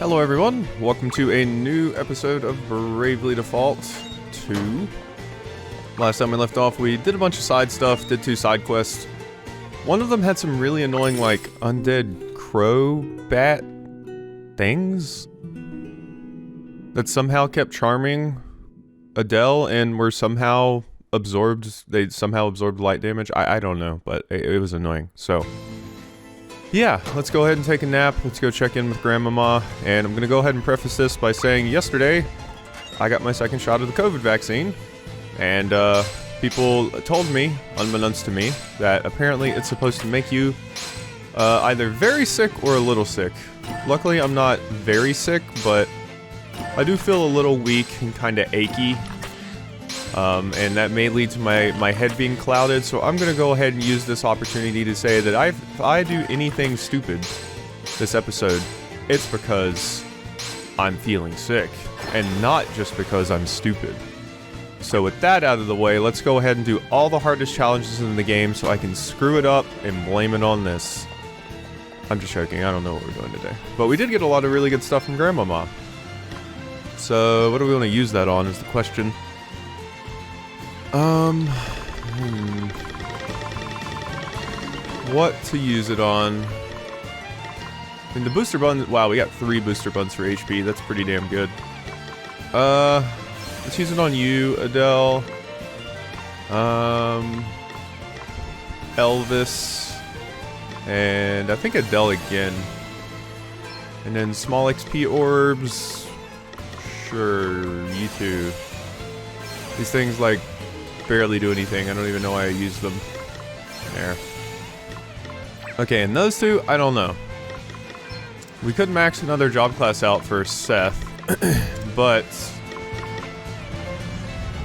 Hello everyone, welcome to a new episode of Bravely Default 2. Last time we left off, we did a bunch of side stuff, did 2 side quests. One of them had some really annoying, like, undead crow bat things that somehow kept charming Adele and were somehow absorbed, they somehow absorbed light damage. I don't know, but it was annoying, so... yeah, let's go ahead and take a nap. Let's go check in with Grandmama. And I'm gonna go ahead and preface this by saying yesterday, I got my second shot of the COVID vaccine. And, people told me, unbeknownst to me, that apparently it's supposed to make you, either very sick or a little sick. Luckily, I'm not very sick, but I do feel a little weak and kinda achy. And that may lead to my head being clouded, so I'm gonna go ahead and use this opportunity to say that if I do anything stupid this episode, it's because I'm feeling sick, and not just because I'm stupid. So with that out of the way, let's go ahead and do all the hardest challenges in the game so I can screw it up and blame it on this. I'm just joking, I don't know what we're doing today. But we did get a lot of really good stuff from Grandmama. So what do we want to use that on is the question. What to use it on? I mean, the booster bun. Wow, we got 3 booster buns for HP. That's pretty damn good. Let's use it on you, Adele. Elvis, and I think Adele again. And then small XP orbs. Sure, you too. These things like barely do anything. I don't even know why I use them. There. Okay, and those 2, I don't know. We could max another job class out for Seth, but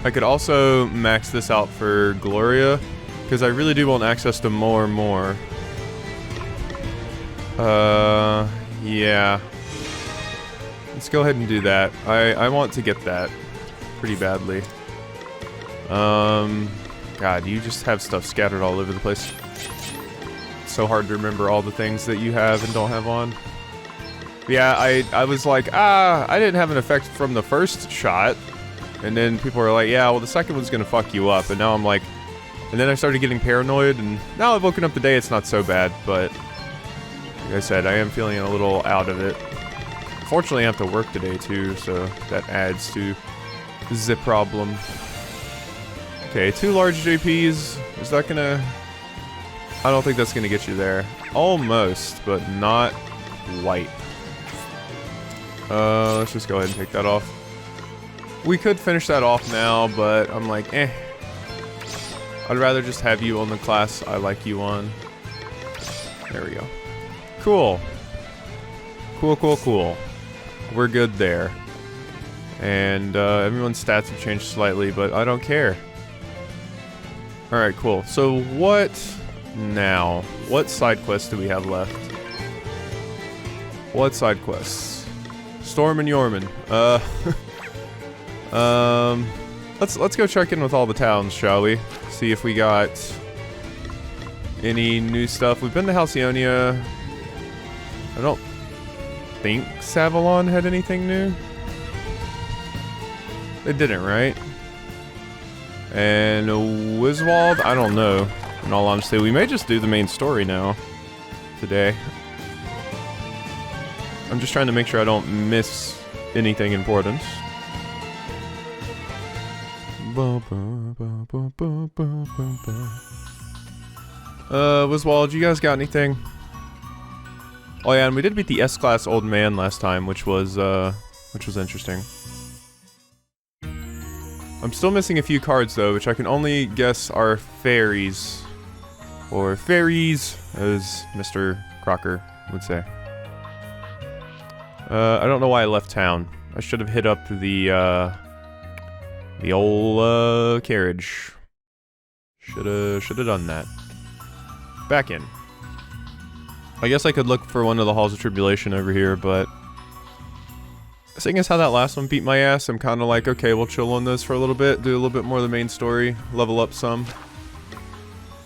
I could also max this out for Gloria, because I really do want access to more and more. Yeah. Let's go ahead and do that. I want to get that pretty badly. God, you just have stuff scattered all over the place. It's so hard to remember all the things that you have and don't have on. Yeah, I was like, I didn't have an effect from the first shot. And then people were like, yeah, well, the second one's gonna fuck you up. And now I'm like, and then I started getting paranoid, and now I've woken up today, it's not so bad, but like I said, I am feeling a little out of it. Fortunately, I have to work today too, so that adds to the problem. Okay, 2 large JPs. Is that gonna... I don't think that's gonna get you there. Almost, but not quite. Let's just go ahead and take that off. We could finish that off now, but I'm like, eh. I'd rather just have you on the class I like you on. There we go. Cool. Cool. We're good there. And, everyone's stats have changed slightly, but I don't care. Alright, cool. So what now? What side quests do we have left? What side quests? Storm and Yorman. Let's go check in with all the towns, shall we? See if we got any new stuff. We've been to Halcyonia. I don't think Savalon had anything new. They didn't, right? And Wiswald, I don't know. In all honesty, we may just do the main story now. Today. I'm just trying to make sure I don't miss anything important. Wiswald, you guys got anything? Oh yeah, and we did beat the S-class old man last time, which was interesting. I'm still missing a few cards though, which I can only guess are fairies. Or fairies, as Mr. Crocker would say. I don't know why I left town. I should have hit up the old, carriage. Shoulda done that. Back in. I guess I could look for one of the Halls of Tribulation over here, but... seeing as how that last one beat my ass, I'm kind of like, okay, we'll chill on this for a little bit, do a little bit more of the main story, level up some.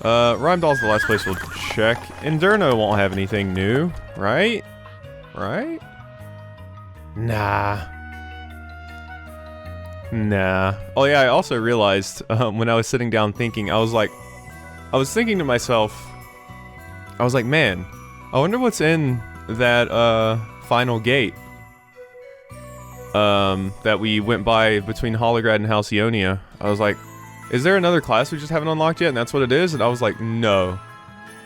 Rhyme Doll's the last place we'll check. Inderno won't have anything new, right? Right? Nah. Oh yeah, I also realized when I was sitting down thinking, I was thinking to myself, I was like, man, I wonder what's in that final gate that we went by between Holograd and Halcyonia. I was like, is there another class we just haven't unlocked yet and that's what it is? And I was like, no.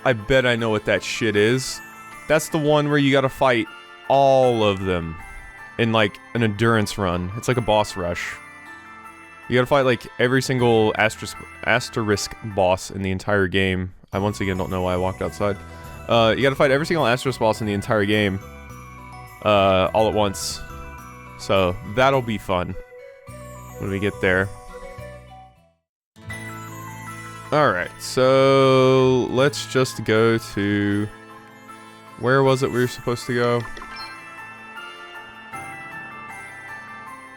I bet I know what that shit is. That's the one where you gotta fight all of them in like an endurance run. It's like a boss rush. You gotta fight like every single asterisk boss in the entire game. I once again don't know why I walked outside. You gotta fight every single asterisk boss in the entire game. All at once. So, that'll be fun. When we get there. Alright, so let's just go to... Where was it we were supposed to go?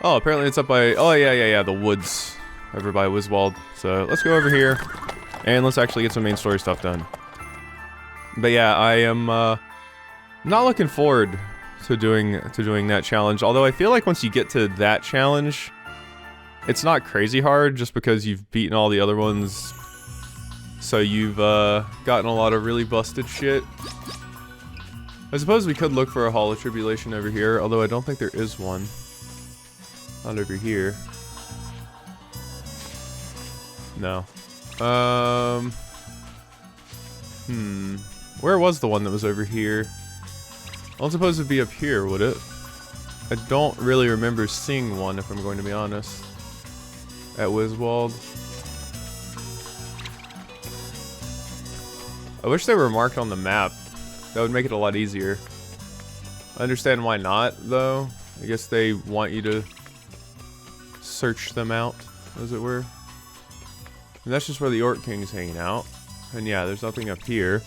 Oh, apparently it's up by... Oh, yeah, the woods. Over by Wiswald. So, let's go over here. And let's actually get some main story stuff done. But yeah, I am not looking forward to doing that challenge. Although I feel like once you get to that challenge, it's not crazy hard just because you've beaten all the other ones. So you've gotten a lot of really busted shit. I suppose we could look for a Hall of Tribulation over here, although I don't think there is one. Not over here. No. Where was the one that was over here? I don't suppose it'd be up here, would it? I don't really remember seeing one, if I'm going to be honest. At Wiswald. I wish they were marked on the map. That would make it a lot easier. I understand why not, though. I guess they want you to search them out, as it were. And that's just where the Orc King's hanging out. And yeah, there's nothing up here.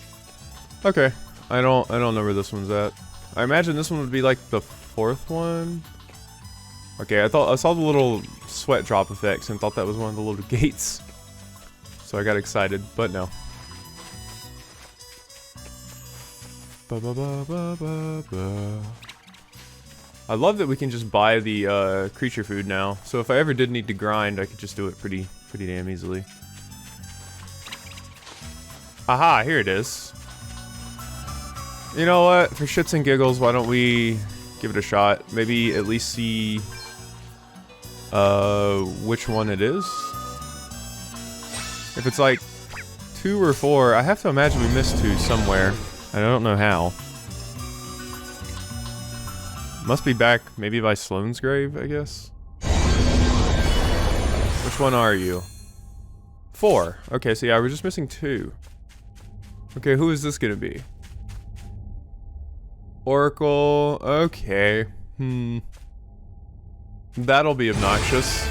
Okay. I don't know where this one's at. I imagine this one would be like the fourth one. Okay, I saw the little sweat drop effects and thought that was one of the little gates. So I got excited, but no. I love that we can just buy the creature food now. So if I ever did need to grind, I could just do it pretty damn easily. Aha, here it is. You know what? For shits and giggles, why don't we give it a shot? Maybe at least see which one it is. If it's like 2 or 4, I have to imagine we missed 2 somewhere. I don't know how. Must be back maybe by Sloane's grave, I guess. Which one are you? 4. Okay, so yeah, we're just missing 2. Okay, who is this gonna be? Oracle. Okay. That'll be obnoxious.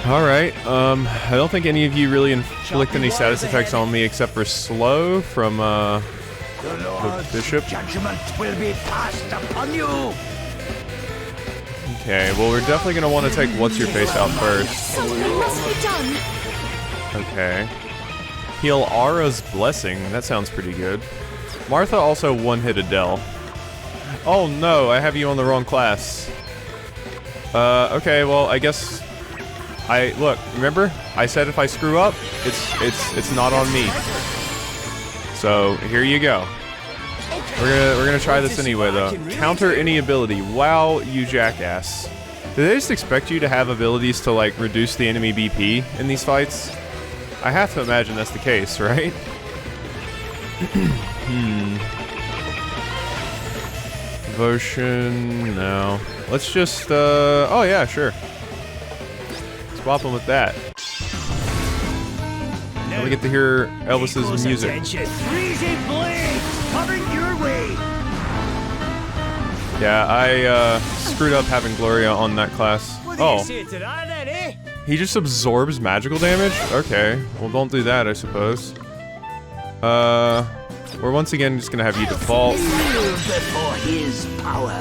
Alright, I don't think any of you really inflict any status effects on me except for Slow from, the Bishop. Judgment will be passed upon you. Okay, well we're definitely gonna want to take What's-Your-Face out first. Something must be done. Okay. Heal Aura's Blessing, that sounds pretty good. Martha also one-hit Adele. Oh no, I have you on the wrong class. Okay, well I guess... Look, remember? I said if I screw up, it's not on me. So, here you go. We're gonna try this anyway though. Counter any ability. Wow, you jackass. Do they just expect you to have abilities to like reduce the enemy BP in these fights? I have to imagine that's the case, right? Devotion, no. Let's just, oh yeah, sure. Swap them with that. Now we get to hear Elvis's music. Freezing blades coming your way. Yeah, I screwed up having Gloria on that class. Oh. He just absorbs magical damage? Okay. Well, don't do that, I suppose. We're once again just gonna have you default. Before his power.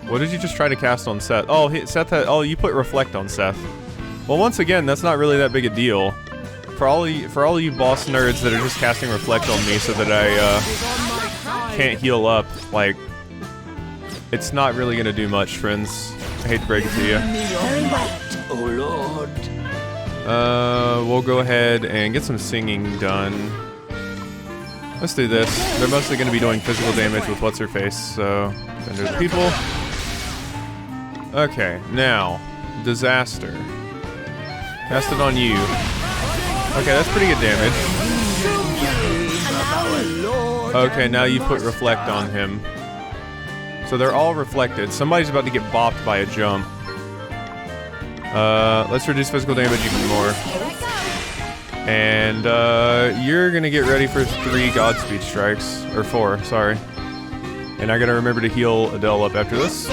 What did you just try to cast on Seth? Oh, Seth had, oh, you put Reflect on Seth. Well, once again, that's not really that big a deal. For all you boss nerds that are just casting Reflect on me so that I can't heal up, like, it's not really gonna do much, friends. I hate to break it to you. Very well. Oh Lord. We'll go ahead and get some singing done. Let's do this. They're mostly gonna be doing physical damage with what's her face, so under the people. Okay, now disaster. Cast it on you. Okay, that's pretty good damage. Okay, now you put reflect on him. So they're all reflected. Somebody's about to get bopped by a jump. Let's reduce physical damage even more. And you're gonna get ready for 3 Godspeed strikes. Or 4, sorry. And I gotta remember to heal Adele up after this.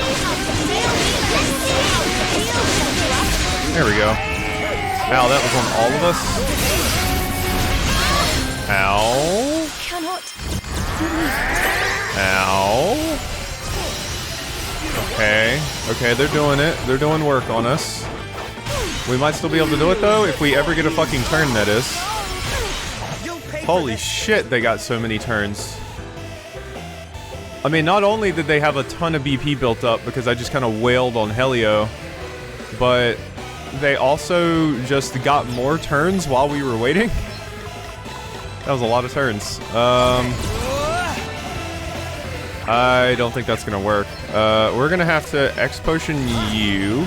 There we go. Ow, that was on all of us. Ow. Ow. Okay. Okay, they're doing it. They're doing work on us. We might still be able to do it, though, if we ever get a fucking turn, that is. Holy shit, they got so many turns. I mean, not only did they have a ton of BP built up because I just kind of wailed on Helio, but they also just got more turns while we were waiting. That was a lot of turns. I don't think that's gonna work. We're gonna have to X-Potion you.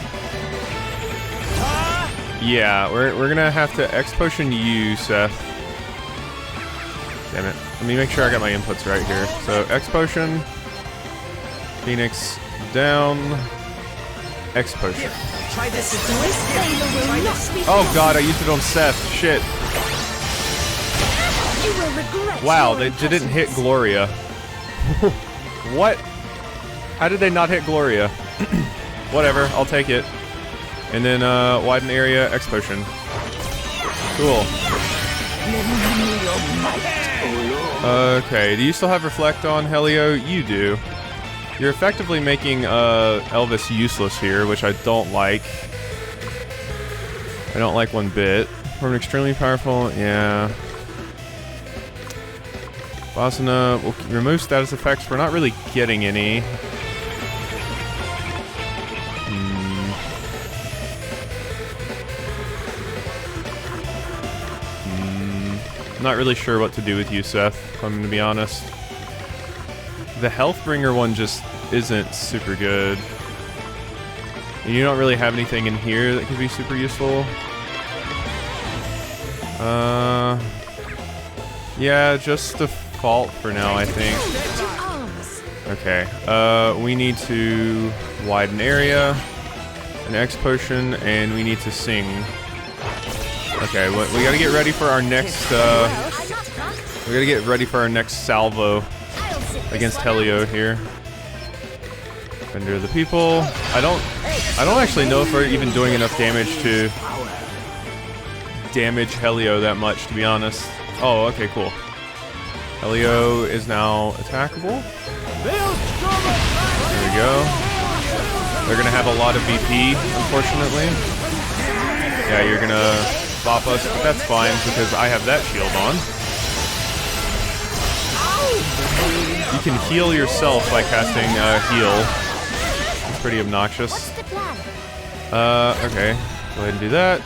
Yeah, we're gonna have to X-Potion you, Seth. Damn it. Let me make sure I got my inputs right here. So, X-Potion. Phoenix down. X-Potion. Try this. Oh god, I used it on Seth. Shit. Wow, they didn't hit Gloria. What? How did they not hit Gloria? Whatever, I'll take it. And then, widen area, X-Potion. Cool. Okay, do you still have Reflect on, Helio? You do. You're effectively making, Elvis useless here, which I don't like. I don't like one bit. We're extremely powerful, yeah. Vasana will remove status effects. We're not really getting any. Not really sure what to do with you, Seth, if I'm gonna be honest. The Health Bringer one just isn't super good. And you don't really have anything in here that could be super useful. Yeah, just default for now, I think. Okay, we need to widen area, an X-Potion, and we need to sing. Okay, we gotta get ready for our next, we gotta get ready for our next salvo against Helio here. Defender of the people. I don't actually know if we're even doing enough damage to damage Helio that much, to be honest. Oh, okay, cool. Helio is now attackable. There we go. They're gonna have a lot of BP, unfortunately. Yeah, you're gonna bop us, but that's fine because I have that shield on. You can heal yourself by casting heal. It's pretty obnoxious. Okay, go ahead and do that.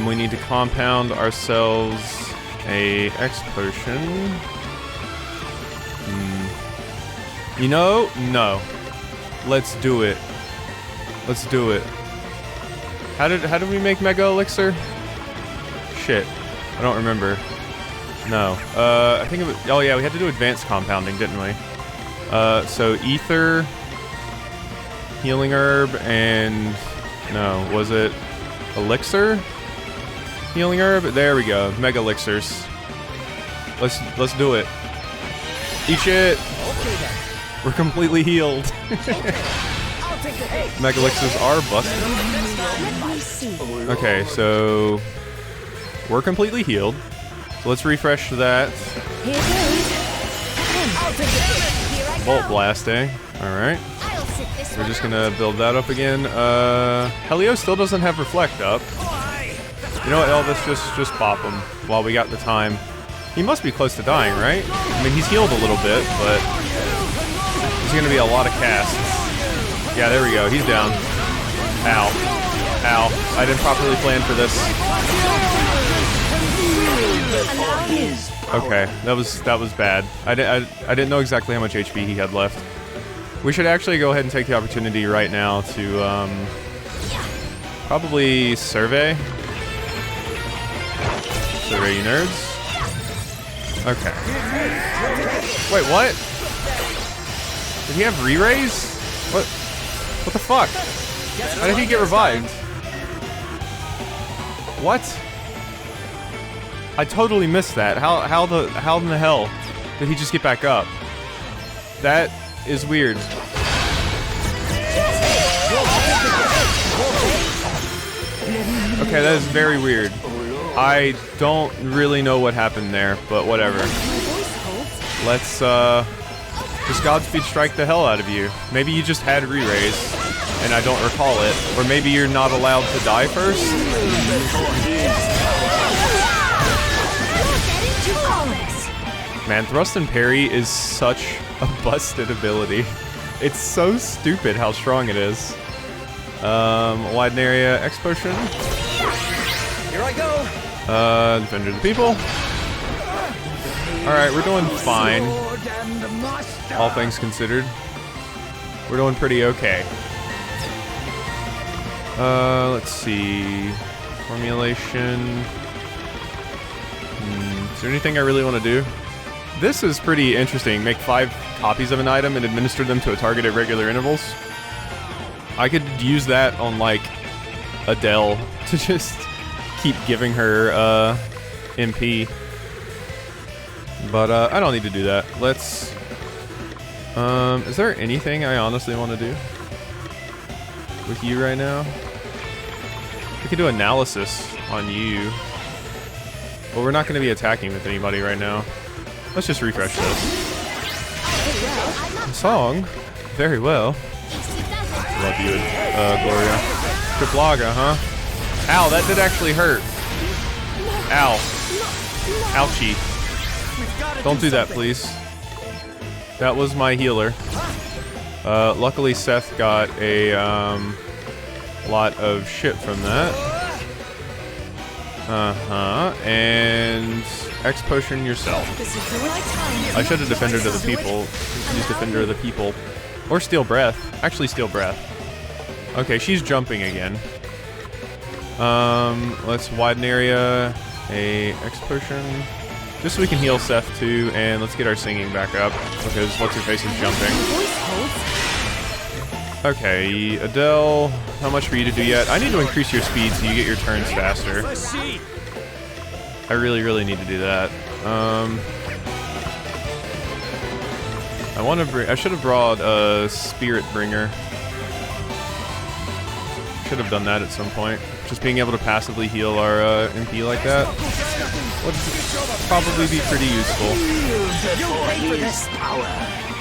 We need to compound ourselves a X-Potion. You know, no. Let's do it. Let's do it. How did we make Mega Elixir? Shit, I don't remember. No. I think it was. Oh yeah, we had to do advanced compounding, didn't we? So ether, healing herb, and no, was it elixir? Healing herb. There we go. Mega elixirs. Let's do it. Eat shit. We're completely healed. Mega elixirs are busted. Okay, so we're completely healed. So let's refresh that. Bolt blasting. Alright. We're just gonna build that up again. Helio still doesn't have reflect up. You know what, Elvis? Just pop him while we got the time. He must be close to dying, right? I mean, he's healed a little bit, but is gonna be a lot of casts. Yeah, there we go. He's down. Ow. Ow. I didn't properly plan for this. Okay, that was bad. I didn't know exactly how much HP he had left. We should actually go ahead and take the opportunity right now to probably survey. Survey you nerds. Okay. Wait, what? Did he have re-raise? What the fuck? How did he get revived? What? I totally missed that. How in the hell did he just get back up? That is weird. Okay, that is very weird. I don't really know what happened there, but whatever. Let's just Godspeed strike the hell out of you. Maybe you just had re-raise and I don't recall it, or maybe you're not allowed to die first. Man, thrust and parry is such a busted ability. It's so stupid how strong it is. Widen area X potion. Here I go. Defender of the people. Alright, we're doing fine. All things considered. We're doing pretty okay. Let's see. Formulation. Is there anything I really want to do? This is pretty interesting. Make 5 copies of an item and administer them to a target at regular intervals. I could use that on, like, Adele to just keep giving her, MP. But, I don't need to do that. Let's... is there anything I honestly want to do with you right now? We could do analysis on you. But we're not going to be attacking with anybody right now. Let's just refresh this. Song? Very well. Love you, Gloria. Tribulation, huh? Ow, that did actually hurt. Ow. Ouchie. Don't do that, please. That was my healer. Luckily Seth got a lot of shit from that. And X potion yourself. I should have Defender to the people. Use Defender of the people. Or Steal Breath. Actually, Steal Breath. Okay, she's jumping again. Let's widen area. A X potion. Just so we can heal Seth too, and let's get our singing back up because what's her face is jumping. Okay, Adele, how much for you to do yet? I need to increase your speed so you get your turns faster. I really need to do that. I should have brought a Spirit Bringer. Should have done that at some point. Just being able to passively heal our MP like that would probably be pretty useful.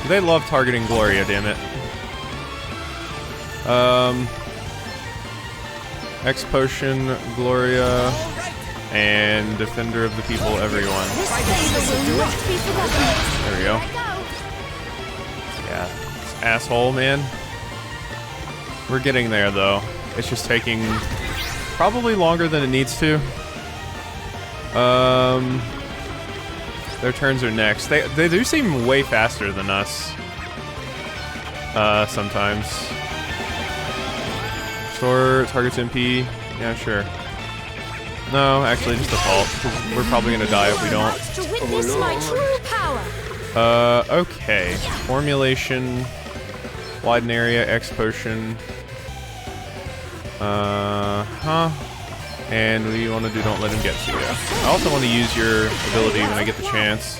They love targeting Gloria, damn it. X potion, Gloria, and Defender of the People, everyone. There we go. Yeah, this asshole, man. We're getting there, though. It's just taking probably longer than it needs to. Their turns are next. They do seem way faster than us. Sometimes. Restore target's MP. Yeah, sure. No, actually, just default. Because we're probably gonna die if we don't. To witness my true power. Okay. Formulation. Widen area. X potion. And we want to do Don't Let Him Get to you. I also want to use your ability when I get the chance.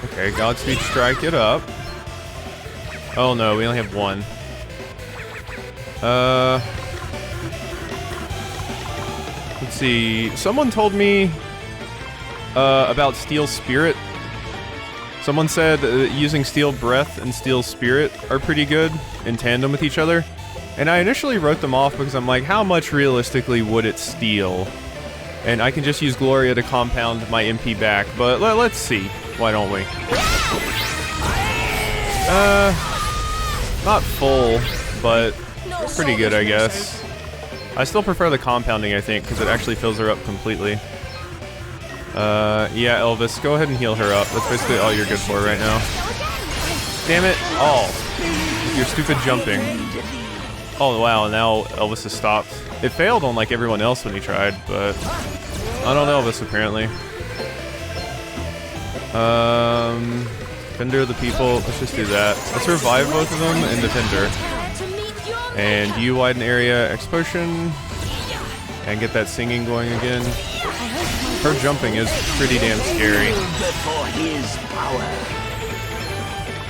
Okay, Godspeed Strike it up. Oh no, we only have one. Let's see. Someone told me about Steel Spirit. Someone said using Steel Breath and Steel Spirit are pretty good in tandem with each other. And I initially wrote them off because I'm like, how much realistically would it steal? And I can just use Gloria to compound my MP back, but let's see. Why don't we? Not full, but pretty good, I guess. I still prefer the compounding, I think, because it actually fills her up completely. Yeah, Elvis, go ahead and heal her up. That's basically all you're good for right now. Damn it. Oh. Your stupid jumping. Oh, wow, now Elvis has stopped. It failed on, like, everyone else when he tried, but not on Elvis, apparently. Defender of the people. Let's just do that. Let's revive both of them and defend her. And you widen area Explosion. And get that singing going again. Her jumping is pretty damn scary.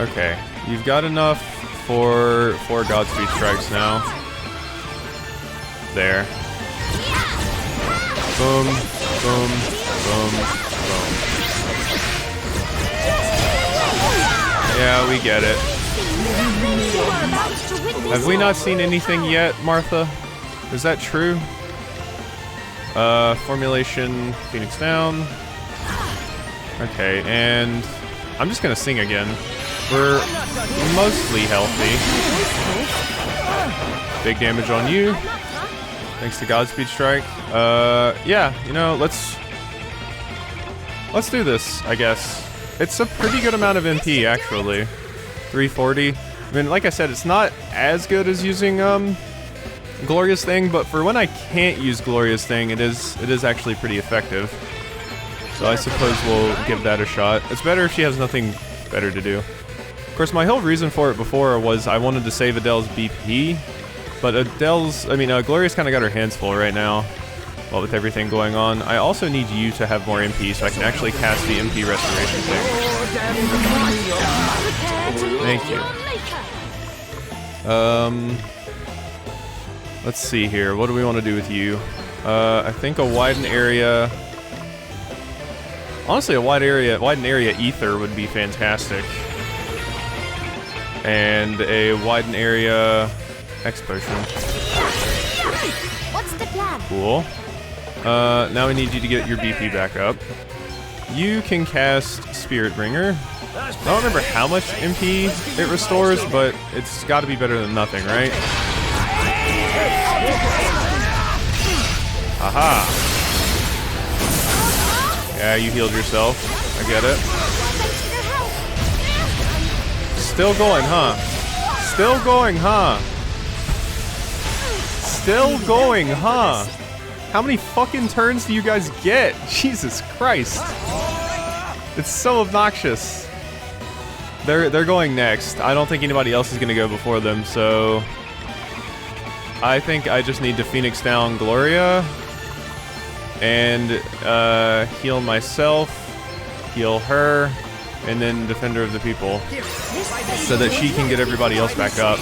Okay. You've got enough for 4 Godspeed strikes now. There. Boom, boom, boom, boom. Yeah, we get it. Have we not seen anything yet, Martha? Is that true? Formulation, Phoenix down. Okay, and I'm just gonna sing again. We're mostly healthy. Big damage on you. Thanks to Godspeed Strike. Yeah, you know, let's do this, I guess. It's a pretty good amount of MP, actually. 340. I mean, like I said, it's not as good as using, Glorious Thing, but for when I can't use Glorious Thing, it is actually pretty effective. So I suppose we'll give that a shot. It's better if she has nothing better to do. Of course, my whole reason for it before was I wanted to save Adele's BP, but Glorious kind of got her hands full right now, well, with everything going on. I also need you to have more MP so I can actually cast the MP restoration thing. Thank you. Let's see here. What do we want to do with you? I think a widen area. Honestly, a widen area ether would be fantastic. And a widen area explosion. What's the plan? Cool. Now we need you to get your BP back up. You can cast Spirit Bringer. I don't remember how much MP it restores, but it's got to be better than nothing, right? Aha! Yeah, you healed yourself. I get it. Still going, huh? Still going, huh? Still going, huh? How many fucking turns do you guys get? Jesus Christ. It's so obnoxious. They're going next. I don't think anybody else is gonna go before them, so I think I just need to Phoenix down Gloria and heal myself, heal her, and then Defender of the People, so that she can get everybody else back up.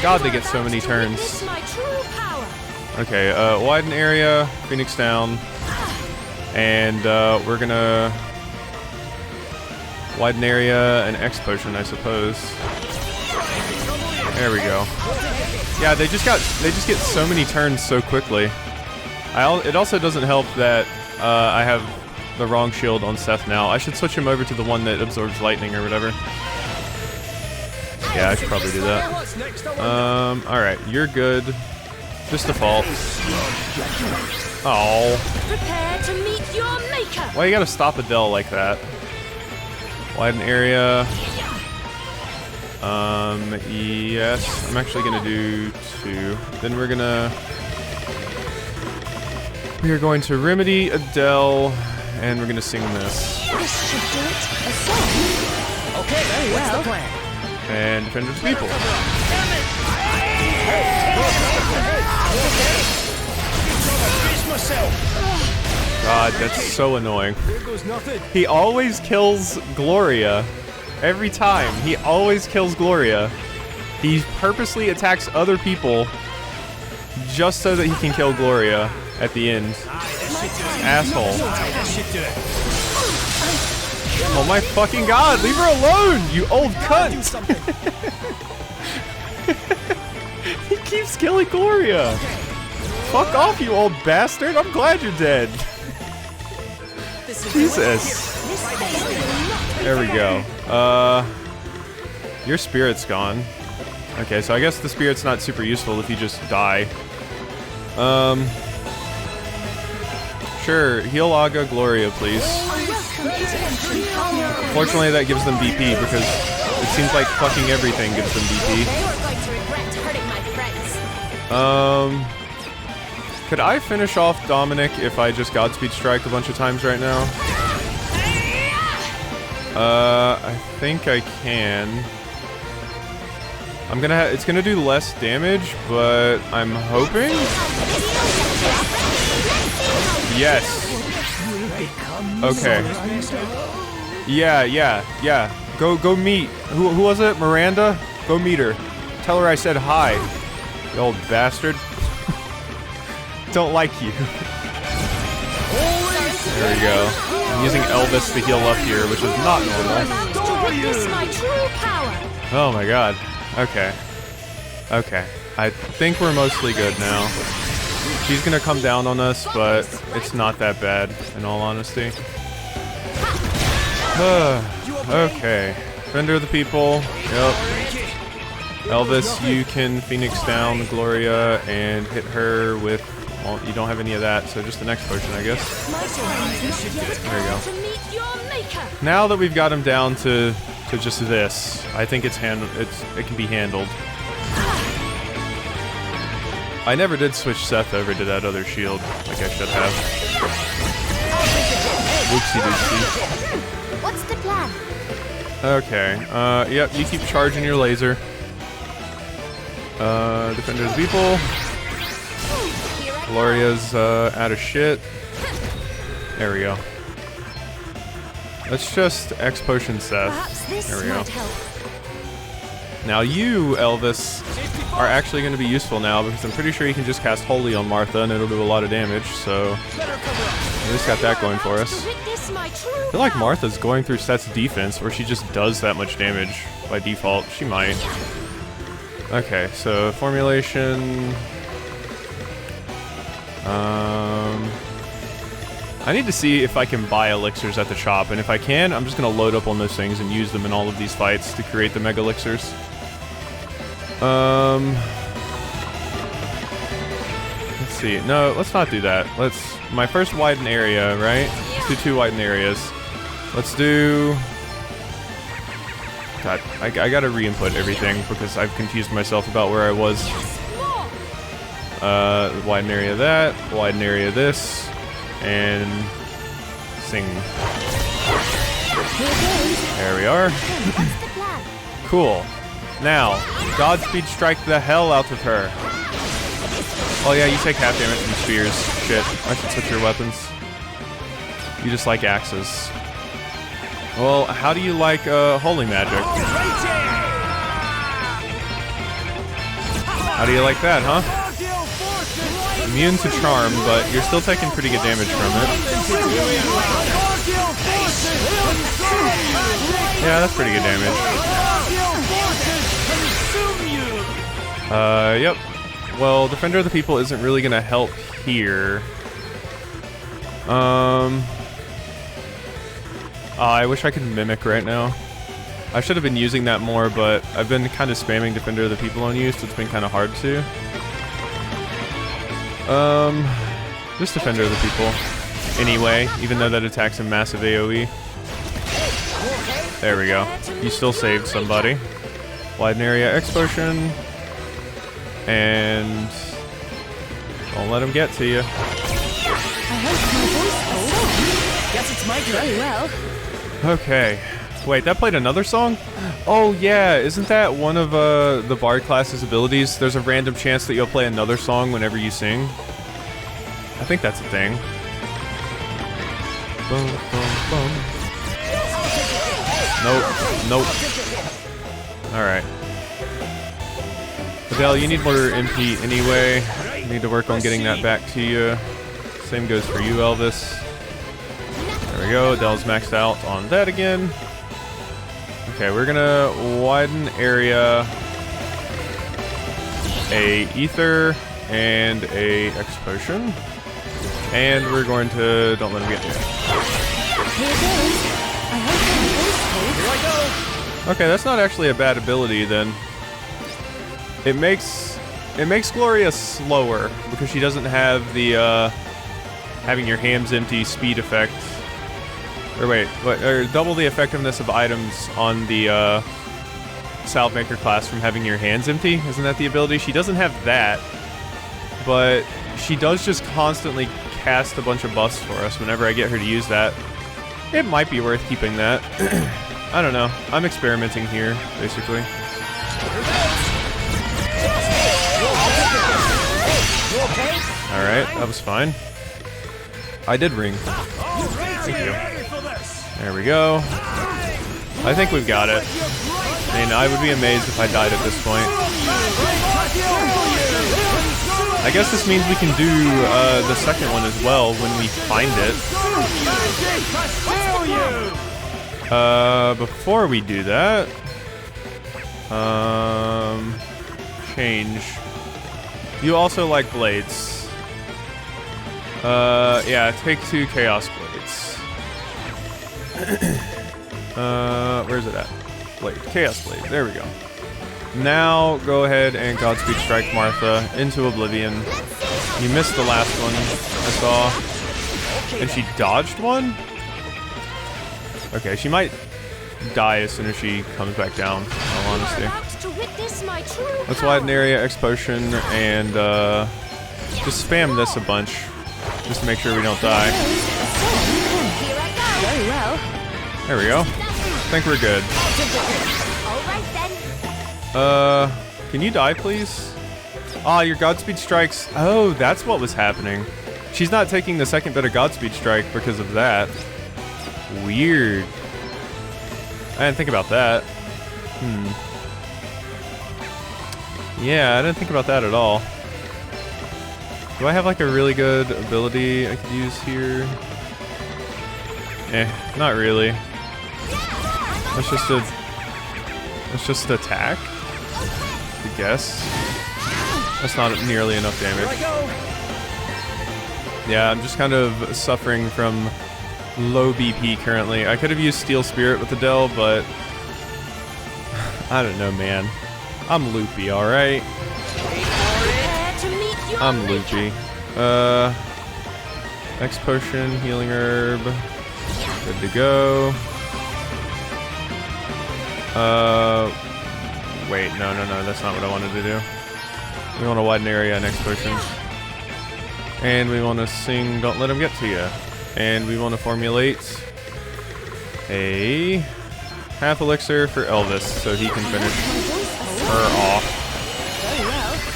God, they get so many turns. Okay, widen area, Phoenix down, and we're gonna widen area and X potion, I suppose. There we go. Yeah, they just get so many turns so quickly. It also doesn't help that I have the wrong shield on Seth now. I should switch him over to the one that absorbs lightning or whatever. Yeah, I should probably do that. Alright, you're good. Just default. Oh. Prepare to meet your maker. Why you gotta stop Adele like that? Widen area. Yes. I'm actually gonna do 2. Then we are going to remedy Adele, and we're gonna sing this. This should do it. A song. Okay, very well. What's the plan? And Defend the People. God, that's so annoying. He always kills Gloria. Every time. He always kills Gloria. He purposely attacks other people just so that he can kill Gloria at the end. Asshole. Oh my fucking god, leave her alone, you old cunt! He keeps killing Gloria. Fuck off, you old bastard. I'm glad you're dead. Jesus. There we go. Your spirit's gone. Okay, so I guess the spirit's not super useful if you just die. Sure, heal Aga Gloria, please. Fortunately, that gives them BP because it seems like fucking everything gives them BP. Could I finish off Dominic if I just Godspeed Strike a bunch of times right now? I think I can. It's gonna do less damage, but I'm hoping. Yes. Okay. Yeah. Go meet. Who was it? Miranda? Go meet her. Tell her I said hi. You old bastard. Don't like you. There we go. I'm using Elvis to heal up here, which is not normal. Oh my god. Okay. I think we're mostly good now. She's gonna come down on us, but it's not that bad, in all honesty. Okay. Defender of the people. Yep. Elvis, you can Phoenix down Gloria and hit her with... Well, you don't have any of that, so just the next potion, I guess. There you go. Now that we've got him down to just this, I think it can be handled. I never did switch Seth over to that other shield, like I should have. Whoopsie doopsie. What's the plan? Okay, yep, you keep charging your laser. Defender of the people. Gloria's out of shit. There we go. Let's just X Potion Seth. There we go. Now you, Elvis, are actually going to be useful now because I'm pretty sure you can just cast Holy on Martha and it'll do a lot of damage, so at least got that going for us. I feel like Martha's going through Seth's defense where she just does that much damage by default. She might. Okay, so formulation... I need to see if I can buy elixirs at the shop, and if I can, I'm just gonna load up on those things and use them in all of these fights to create the mega elixirs. Let's see. No, let's not do that. My first widen area, right? Let's do 2 widen areas. Let's do... God, I gotta re-input everything because I've confused myself about where I was. Widen area that, widen area this, and sing. There we are. Cool. Now, Godspeed Strike the hell out of her. Oh yeah, you take half damage from spears. Shit, I should switch your weapons. You just like axes. Well, how do you like holy magic? How do you like that, huh? Immune to charm, but you're still taking pretty good damage from it. Yeah, that's pretty good damage. Yep. Well, Defender of the People isn't really gonna help here. I wish I could Mimic right now. I should have been using that more, but I've been kind of spamming Defender of the People on you, so it's been kind of hard to. Just Defender of the People. Anyway, even though that attacks a massive AoE. There we go. You still saved somebody. Widen area X Potion. And... don't let him get to you. Guess it's my turn. Very well. Okay. Wait, that played another song? Oh yeah, isn't that one of the Bard class's abilities? There's a random chance that you'll play another song whenever you sing. I think that's a thing. Boom, boom, boom. Nope. Alright. Adele, you need more MP anyway. You need to work on getting that back to you. Same goes for you, Elvis. There we go, Adele's maxed out on that again. Okay, we're gonna widen area, a ether, and a X Potion. And we're going to... don't let him get there. Here I go. Okay, that's not actually a bad ability then. It makes Gloria slower because she doesn't have the having your hands empty speed effect. Or wait, or double the effectiveness of items on the Salve Maker class from having your hands empty. Isn't that the ability? She doesn't have that, but she does just constantly cast a bunch of buffs for us whenever I get her to use that. It might be worth keeping that. I don't know. I'm experimenting here, basically. Alright, that was fine. I did ring. Thank you. There we go. I think we've got it. I mean, I would be amazed if I died at this point. I guess this means we can do the second one as well when we find it. Before we do that, change. You also like blades. Yeah, take 2 Chaos Blades. Where's it at? Blade. Chaos Blade. There we go. Now, go ahead and Godspeed Strike Martha into Oblivion. You missed the last one, I saw. And she dodged one? Okay, she might die as soon as she comes back down, in all honesty. Let's widen area, X Potion, and just spam this a bunch. Just to make sure we don't die. There we go. I think we're good. Can you die, please? Ah, your Godspeed Strikes. Oh, that's what was happening. She's not taking the second bit of Godspeed Strike because of that. Weird. I didn't think about that. Yeah, I didn't think about that at all. Do I have like a really good ability I could use here? Not really. Let's just attack, I guess. That's not nearly enough damage. Yeah, I'm just kind of suffering from low BP currently. I could have used Steel Spirit with the Dell, but I don't know, man. I'm loopy, alright? I'm loopy. X Potion, Healing Herb. Good to go. Wait, no, that's not what I wanted to do. We want to widen area and X Potion. And we want to sing Don't Let Him Get to You. And we want to formulate a half elixir for Elvis so he can finish her off.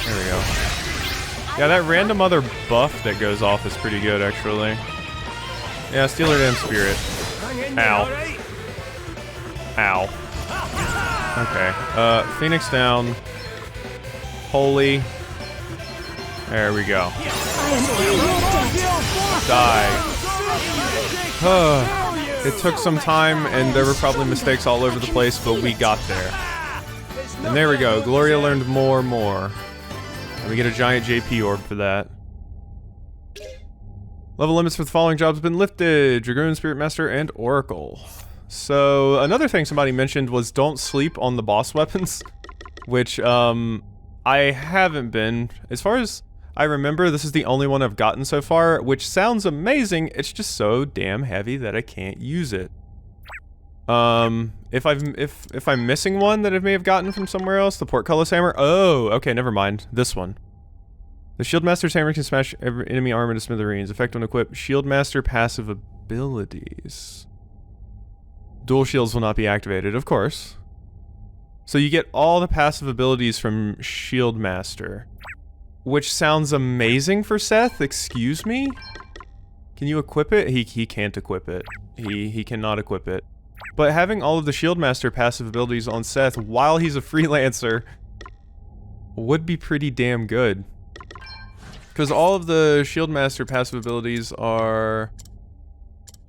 There we go. Yeah, that random other buff that goes off is pretty good, actually. Yeah, steal her damn spirit. Ow. Ow. Okay. Phoenix down. Holy. There we go. Die. It took some time, and there were probably mistakes all over the place, but we got there. And there we go. Gloria learned more. And we get a giant JP orb for that. Level limits for the following jobs have been lifted: Dragoon, Spirit Master, and Oracle. So, another thing somebody mentioned was don't sleep on the boss weapons, which, I haven't been. As far as I remember, this is the only one I've gotten so far, which sounds amazing. It's just so damn heavy that I can't use it. If I'm missing one that I may have gotten from somewhere else, the Portcullis Hammer. Oh, okay, never mind. This one. The Shieldmaster's Hammer can smash every enemy armor to smithereens. Effect when equipped. Shieldmaster passive abilities. Dual shields will not be activated, of course. So you get all the passive abilities from Shieldmaster, which sounds amazing for Seth. Excuse me? Can you equip it? He can't equip it. He cannot equip it. But having all of the Shieldmaster passive abilities on Seth while he's a freelancer would be pretty damn good. Because all of the Shieldmaster passive abilities are...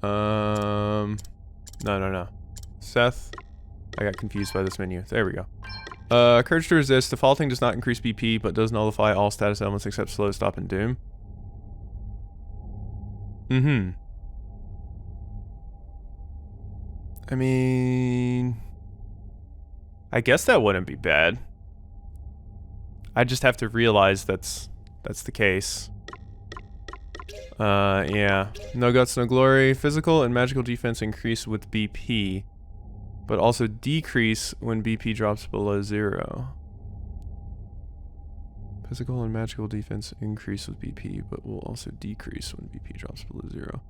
No. Seth. I got confused by this menu. There we go. Courage to Resist. Defaulting does not increase BP, but does nullify all status elements except Slow, Stop, and Doom. I mean... I guess that wouldn't be bad. I just have to realize that's the case. Yeah. No guts, no glory. Physical and magical defense increase with BP, but also decrease when BP drops below 0. Physical and magical defense increase with BP, but will also decrease when BP drops below 0.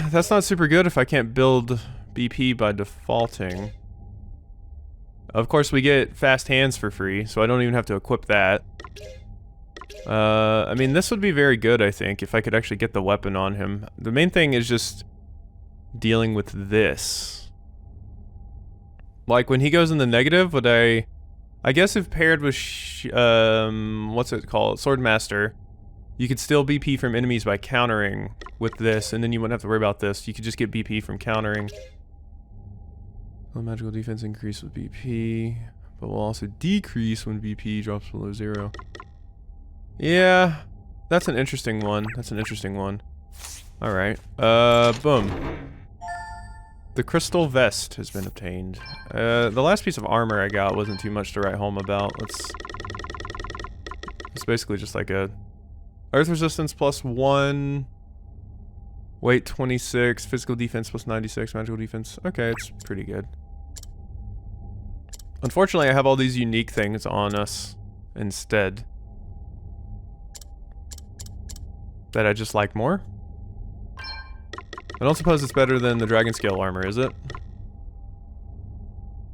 That's not super good if I can't build BP by defaulting. Of course, we get fast hands for free, so I don't even have to equip that. I mean, this would be very good, I think, if I could actually get the weapon on him. The main thing is just dealing with this. Like, when he goes in the negative, would I guess if paired with, what's it called? Swordmaster, you could still BP from enemies by countering with this, and then you wouldn't have to worry about this. You could just get BP from countering. Well, magical defense increase with BP, but will also decrease when BP drops below 0. Yeah, that's an interesting one. That's an interesting one. Alright, boom. The crystal vest has been obtained. The last piece of armor I got wasn't too much to write home about. It's basically just like a earth resistance +1, weight 26, physical defense +96, magical defense. Okay, it's pretty good. Unfortunately, I have all these unique things on us instead that I just like more. I don't suppose it's better than the dragon scale armor, is it?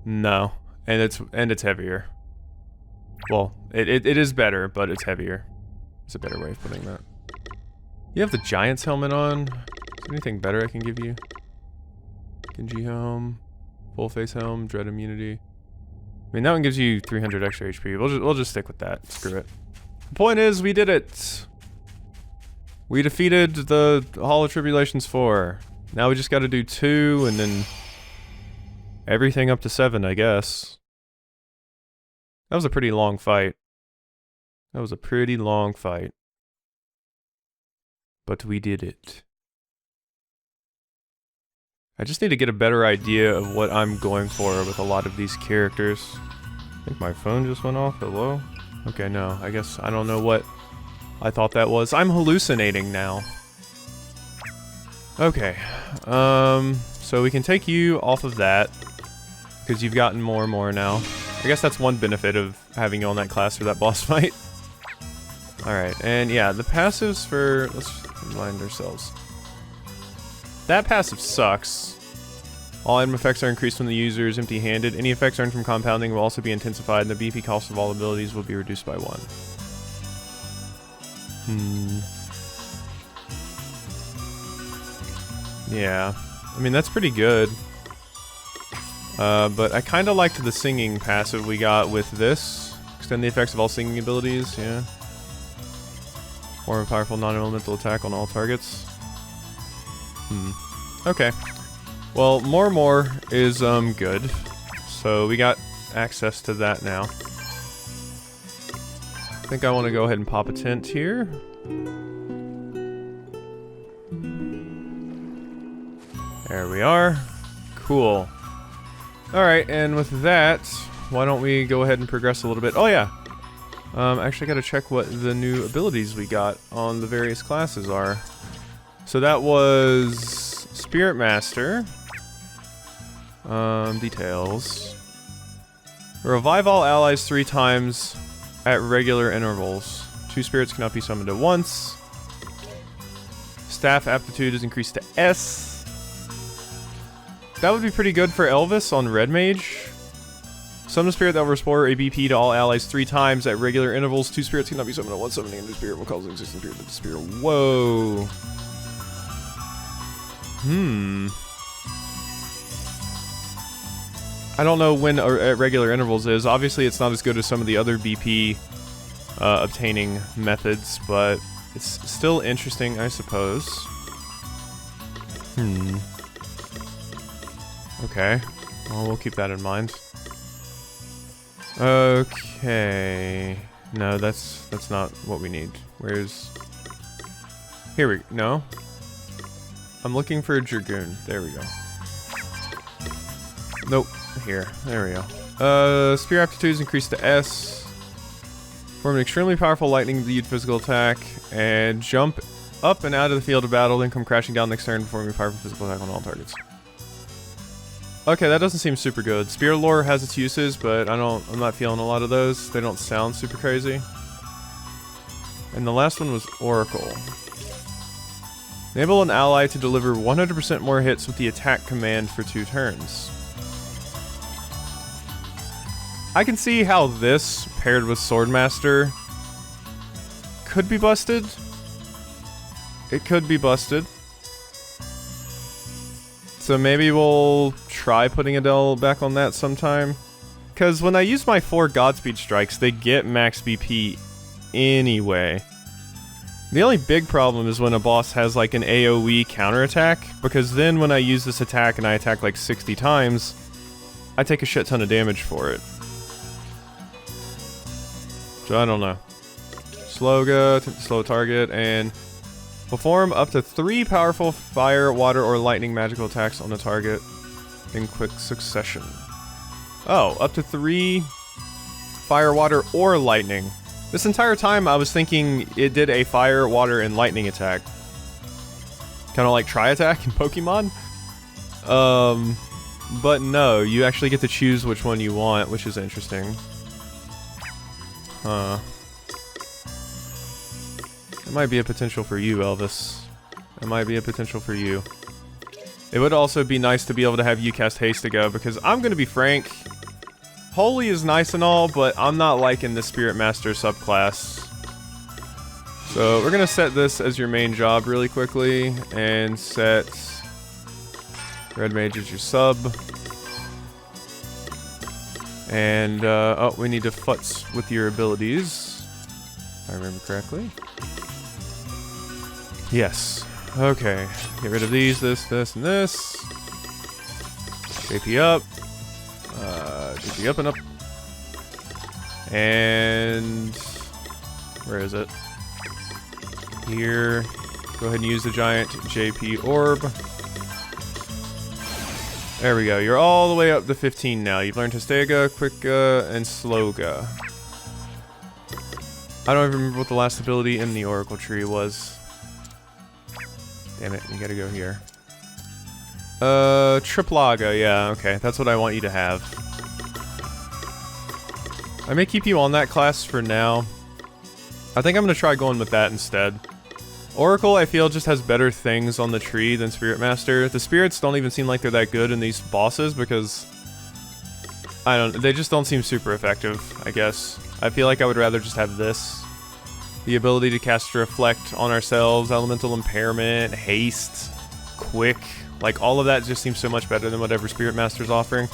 No, and it's heavier. Well, it is better, but it's heavier. It's a better way of putting that. You have the giant's helmet on. Is there anything better I can give you? Genji helm, full face helm, dread immunity. I mean, that one gives you 300 extra HP. We'll just stick with that. Screw it. The point is, we did it. We defeated the Hall of Tribulations 4. Now we just got to do 2 and then everything up to 7, I guess. That was a pretty long fight. That was a pretty long fight. But we did it. I just need to get a better idea of what I'm going for with a lot of these characters. I think my phone just went off. Hello? Okay, no. I guess I don't know what I thought that was. I'm hallucinating now. Okay. So we can take you off of that, because you've gotten more and more now. I guess that's one benefit of having you on that class for that boss fight. Alright, and yeah, the passives for... Let's remind ourselves. That passive sucks. All item effects are increased when the user is empty-handed. Any effects earned from compounding will also be intensified, and the BP cost of all abilities will be reduced by 1. Yeah. I mean, that's pretty good. But I kind of liked the singing passive we got with this. Extend the effects of all singing abilities, yeah. More of a powerful non-elemental attack on all targets. Okay. Well, more is, good. So we got access to that now. I think I want to go ahead and pop a tent here. There we are. Cool. Alright, and with that, why don't we go ahead and progress a little bit. Oh yeah! Actually, I gotta check what the new abilities we got on the various classes are. So that was... Spirit Master. Details. Revive all allies 3 times at regular intervals. 2 spirits cannot be summoned at once. Staff aptitude is increased to S. That would be pretty good for Elvis on Red Mage. Summon a spirit that will restore a BP to all allies 3 times at regular intervals. 2 spirits cannot be summoned at once. Summoning a new spirit will cause an existing spirit to disappear. Whoa. I don't know when at regular intervals is. Obviously, it's not as good as some of the other BP obtaining methods, but it's still interesting, I suppose. Okay. Well, we'll keep that in mind. Okay. No, that's not what we need. Where's... Here we... No. I'm looking for a Dragoon. There we go. Nope. here. There we go. Spear aptitudes increased to S. Form an extremely powerful lightning bleed physical attack. And jump up and out of the field of battle, then come crashing down next turn, performing a powerful physical attack on all targets. Okay, that doesn't seem super good. Spear lore has its uses, but I'm not feeling a lot of those. They don't sound super crazy. And the last one was Oracle. Enable an ally to deliver 100% more hits with the attack command for 2 turns. I can see how this, paired with Swordmaster, could be busted. It could be busted. So maybe we'll try putting Adele back on that sometime. Because when I use my 4 Godspeed strikes, they get max BP anyway. The only big problem is when a boss has like an AoE counterattack, because then when I use this attack and I attack like 60 times, I take a shit ton of damage for it. So I don't know. Slow target, and perform up to 3 powerful fire, water, or lightning magical attacks on the target in quick succession. Oh, up to 3 fire, water, or lightning. This entire time I was thinking it did a fire, water, and lightning attack. Kind of like Tri-Attack in Pokemon. But no, you actually get to choose which one you want, which is interesting. Huh. It might be a potential for you, Elvis. It might be a potential for you. It would also be nice to be able to have you cast Haste to go, because I'm gonna be frank, Holy is nice and all, but I'm not liking the Spirit Master subclass. So we're gonna set this as your main job really quickly, and set Red Mage as your sub. And, oh, we need to futz with your abilities, if I remember correctly. Yes. Okay. Get rid of these, this, and this. JP up. JP up and up. And... where is it? Here. Go ahead and use the giant JP orb. There we go. You're all the way up to 15 now. You've learned Histega, Quicka, and Sloga. I don't even remember what the last ability in the Oracle tree was. Damn it, you gotta go here. Triplaga, yeah, okay. That's what I want you to have. I may keep you on that class for now. I think I'm gonna try going with that instead. Oracle, I feel, just has better things on the tree than Spirit Master. The spirits don't even seem like they're that good in these bosses because... they just don't seem super effective, I guess. I feel like I would rather just have this. The ability to cast Reflect on ourselves, Elemental Impairment, Haste, Quick. Like, all of that just seems so much better than whatever Spirit Master's offering.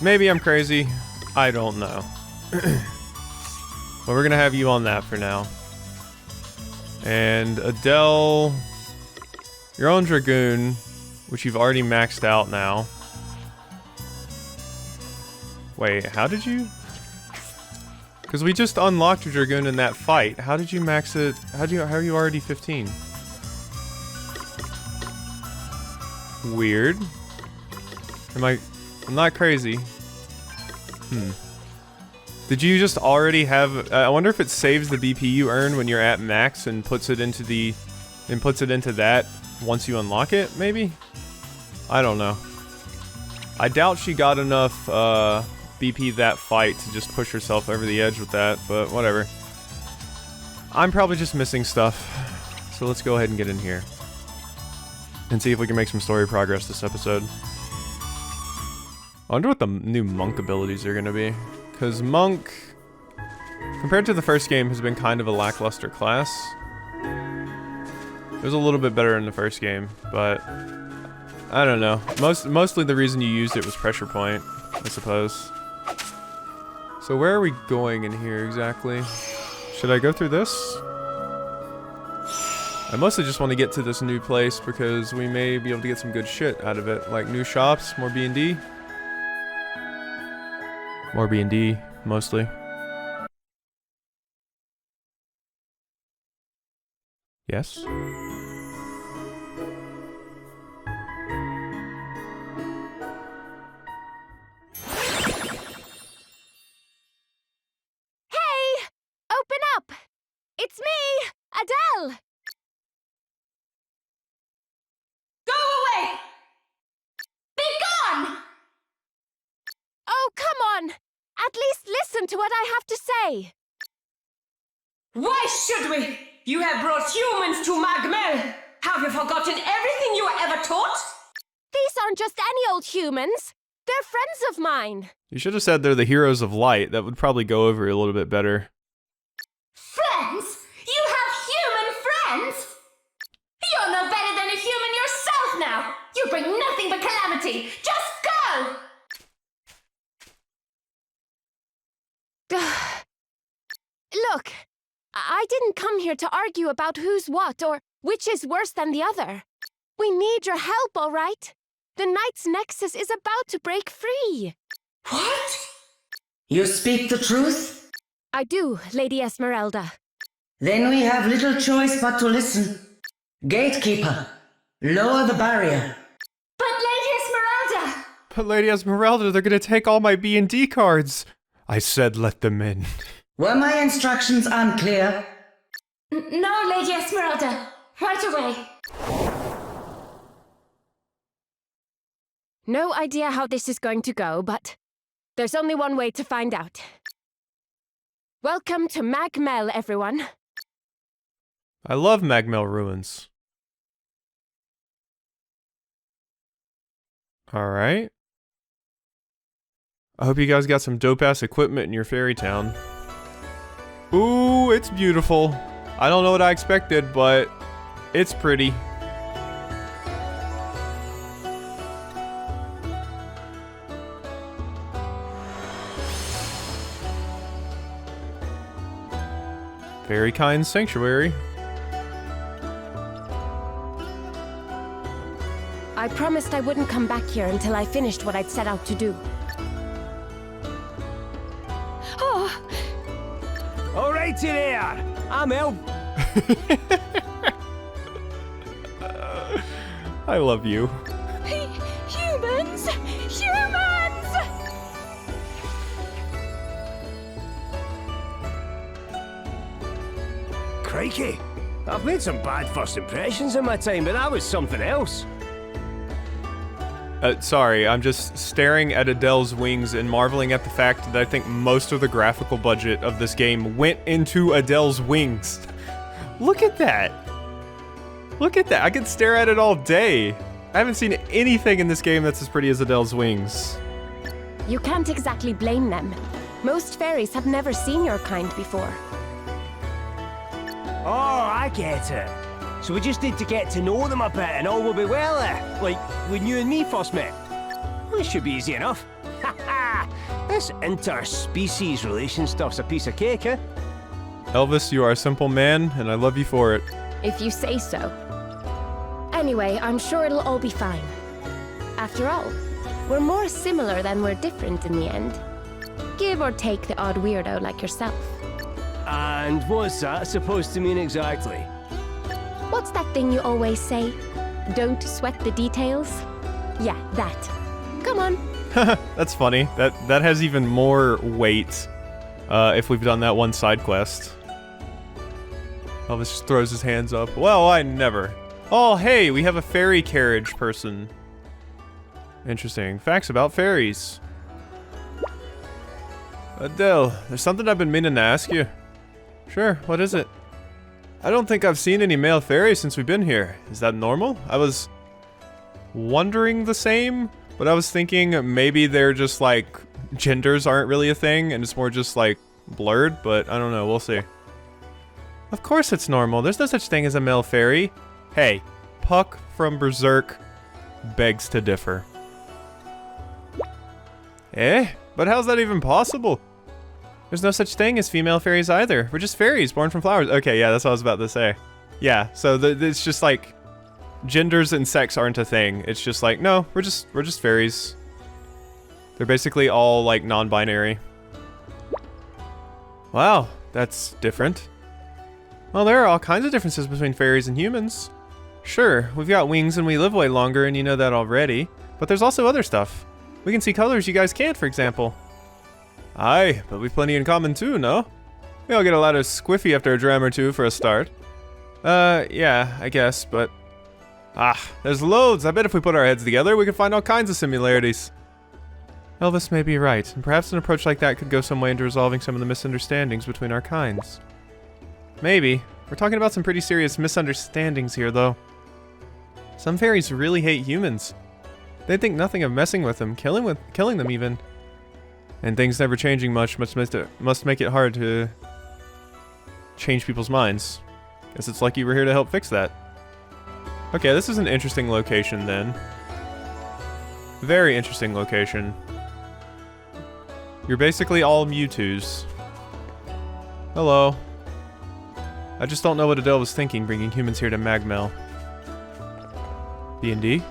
Maybe I'm crazy. I don't know. But we're gonna have you on that for now. And Adele, your own Dragoon, which you've already maxed out now. Wait, how did you? Because we just unlocked your Dragoon in that fight. How did you max it? How are you already 15? Weird. I'm not crazy. Did you just already have... I wonder if it saves the BP you earn when you're at max and puts it into that once you unlock it, maybe? I don't know. I doubt she got enough BP that fight to just push herself over the edge with that, but whatever. I'm probably just missing stuff. So let's go ahead and get in here. And see if we can make some story progress this episode. I wonder what the new monk abilities are going to be. Because Monk, compared to the first game, has been kind of a lackluster class. It was a little bit better in the first game, but I don't know. Mostly the reason you used it was pressure point, I suppose. So where are we going in here exactly? Should I go through this? I mostly just want to get to this new place because we may be able to get some good shit out of it. Like new shops, more B&D. More B&D, mostly. Yes? It's me, Adele! Go away! Be gone! Oh, come on! At least listen to what I have to say! Why should we? You have brought humans to Mell. Have you forgotten everything you were ever taught? These aren't just any old humans. They're friends of mine. You should have said they're the heroes of light. That would probably go over a little bit better. Friends? You have human friends? You're no better than a human yourself now! You bring nothing but calamity! Just go! Look, I didn't come here to argue about who's what or which is worse than the other. We need your help, all right? The Knight's Nexus is about to break free. What? You speak the truth? I do, Lady Esmeralda. Then we have little choice but to listen. Gatekeeper, lower the barrier. But Lady Esmeralda! But Lady Esmeralda, they're gonna take all my B&D cards. I said let them in. Were my instructions unclear? No, Lady Esmeralda. Right away. No idea how this is going to go, but there's only one way to find out. Welcome to Mell, everyone. I love Mell ruins. Alright. I hope you guys got some dope-ass equipment in your fairy town. Ooh, it's beautiful. I don't know what I expected, but it's pretty. Very kind sanctuary. I promised I wouldn't come back here until I finished what I'd set out to do. Oh! Alrighty there. I'm Mell. I love you. Humans! Humans! Crikey. I've made some bad first impressions in my time, but that was something else. Sorry, I'm just staring at Adele's wings and marveling at the fact that I think most of the graphical budget of this game went into Adele's wings. Look at that. Look at that. I could stare at it all day. I haven't seen anything in this game that's as pretty as Adele's wings. You can't exactly blame them. Most fairies have never seen your kind before. Oh, I get it. So we just need to get to know them a bit and all will be well there. Like when you and me first met. Well, this should be easy enough. Ha ha! This interspecies relation stuff's a piece of cake, eh? Elvis, you are a simple man, and I love you for it. If you say so. Anyway, I'm sure it'll all be fine. After all, we're more similar than we're different in the end. Give or take the odd weirdo like yourself. And what's that supposed to mean exactly? What's that thing you always say? Don't sweat the details? Yeah, that. Come on. That's funny. That has even more weight if we've done that one side quest. Elvis just throws his hands up. Well, I never. Oh, hey, we have a fairy carriage person. Interesting. Facts about fairies. Adele, there's something I've been meaning to ask you. Sure, what is it? I don't think I've seen any male fairies since we've been here. Is that normal? I was wondering the same, but I was thinking maybe they're just like genders aren't really a thing and it's more just like blurred, but I don't know, we'll see. Of course it's normal. There's no such thing as a male fairy. Hey, Puck from Berserk begs to differ. Eh? But how's that even possible? There's no such thing as female fairies either. We're just fairies born from flowers. Okay, yeah, that's what I was about to say. Yeah, so it's just like genders and sex aren't a thing. It's just like, no, we're just fairies. They're basically all like non-binary. Wow, that's different. Well, there are all kinds of differences between fairies and humans. Sure, we've got wings and we live way longer and you know that already. But there's also other stuff. We can see colors you guys can't, for example. Aye, but we've plenty in common too, no? We all get a lot of squiffy after a dram or two for a start. Yeah, I guess, but... there's loads! I bet if we put our heads together, we could find all kinds of similarities. Elvis may be right, and perhaps an approach like that could go some way into resolving some of the misunderstandings between our kinds. Maybe. We're talking about some pretty serious misunderstandings here, though. Some fairies really hate humans. They think nothing of messing with them, killing them even. And things never changing much must make it hard to change people's minds. Guess it's lucky we're here to help fix that. Okay, this is an interesting location then. Very interesting location. You're basically all Mewtwo's. Hello. I just don't know what Adele was thinking bringing humans here to Mell. D&D?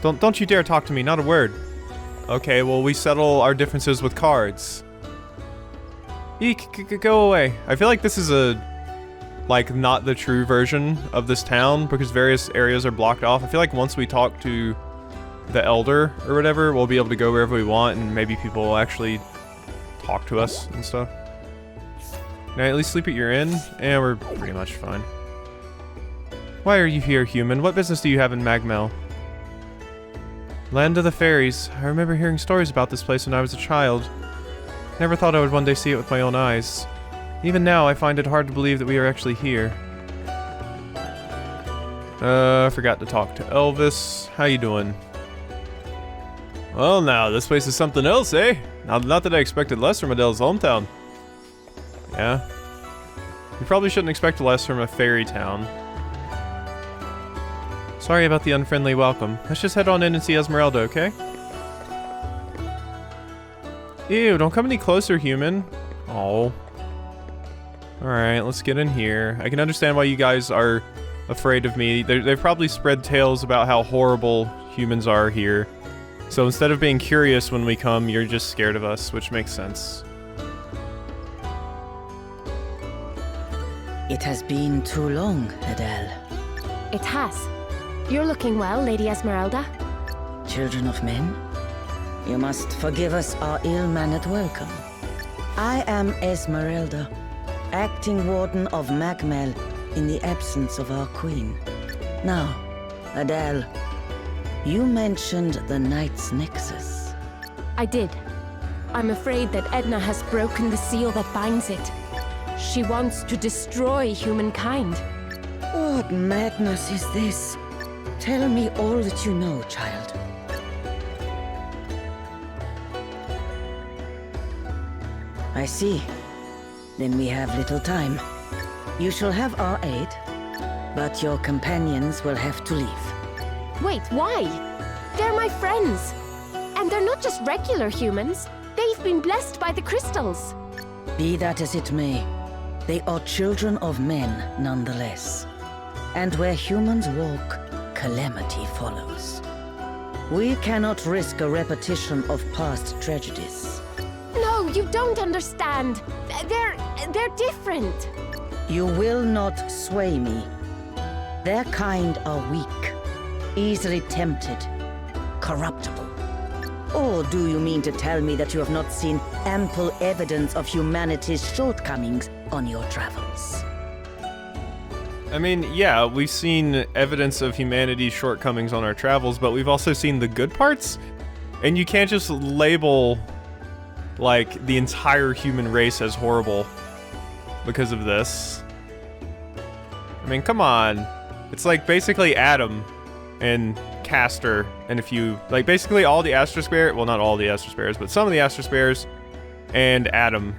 Don't you dare talk to me, not a word. Okay, well we settle our differences with cards. Eek, go away. I feel like this is like not the true version of this town because various areas are blocked off. I feel like once we talk to the elder or whatever, we'll be able to go wherever we want and maybe people will actually talk to us and stuff. Can I at least sleep at your inn? Yeah, we're pretty much fine. Why are you here, human? What business do you have in Mell? Land of the Fairies. I remember hearing stories about this place when I was a child. Never thought I would one day see it with my own eyes. Even now, I find it hard to believe that we are actually here. Forgot to talk to Elvis. How you doing? Well now, this place is something else, eh? Not that I expected less from Adele's hometown. Yeah. You probably shouldn't expect less from a fairy town. Sorry about the unfriendly welcome. Let's just head on in and see Esmeralda, okay? Ew, don't come any closer, human. Oh. Alright, let's get in here. I can understand why you guys are afraid of me. They've probably spread tales about how horrible humans are here. So instead of being curious when we come, you're just scared of us, which makes sense. It has been too long, Adele. It has. You're looking well, Lady Esmeralda. Children of men, you must forgive us our ill-mannered welcome. I am Esmeralda, acting warden of Mell in the absence of our queen. Now, Adele, you mentioned the Knight's Nexus. I did. I'm afraid that Edna has broken the seal that binds it. She wants to destroy humankind. What madness is this? Tell me all that you know, child. I see. Then we have little time. You shall have our aid, but your companions will have to leave. Wait, why? They're my friends. And they're not just regular humans. They've been blessed by the crystals. Be that as it may, they are children of men nonetheless. And where humans walk, calamity follows. We cannot risk a repetition of past tragedies. No, you don't understand. They're different. You will not sway me. Their kind are weak, easily tempted, corruptible. Or do you mean to tell me that you have not seen ample evidence of humanity's shortcomings on your travels? I mean, yeah, we've seen evidence of humanity's shortcomings on our travels, but we've also seen the good parts. And you can't just label, like, the entire human race as horrible because of this. I mean, come on. It's like basically Adam and Castor and a few, like basically all the Astrospheres, well, not all the Astrospheres, but some of the Astrospheres and Adam.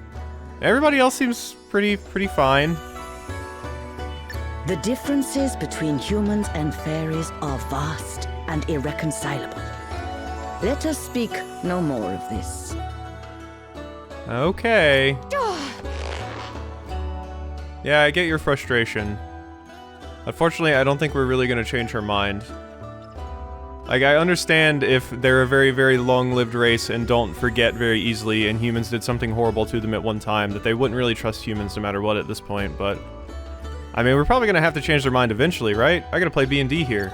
Everybody else seems pretty fine. The differences between humans and fairies are vast and irreconcilable. Let us speak no more of this. Okay. Yeah, I get your frustration. Unfortunately, I don't think we're really gonna change her mind. Like, I understand if they're a very long-lived race and don't forget very easily and humans did something horrible to them at one time, that they wouldn't really trust humans no matter what at this point, but... I mean, we're probably gonna have to change their mind eventually, right? I gotta play B&D here.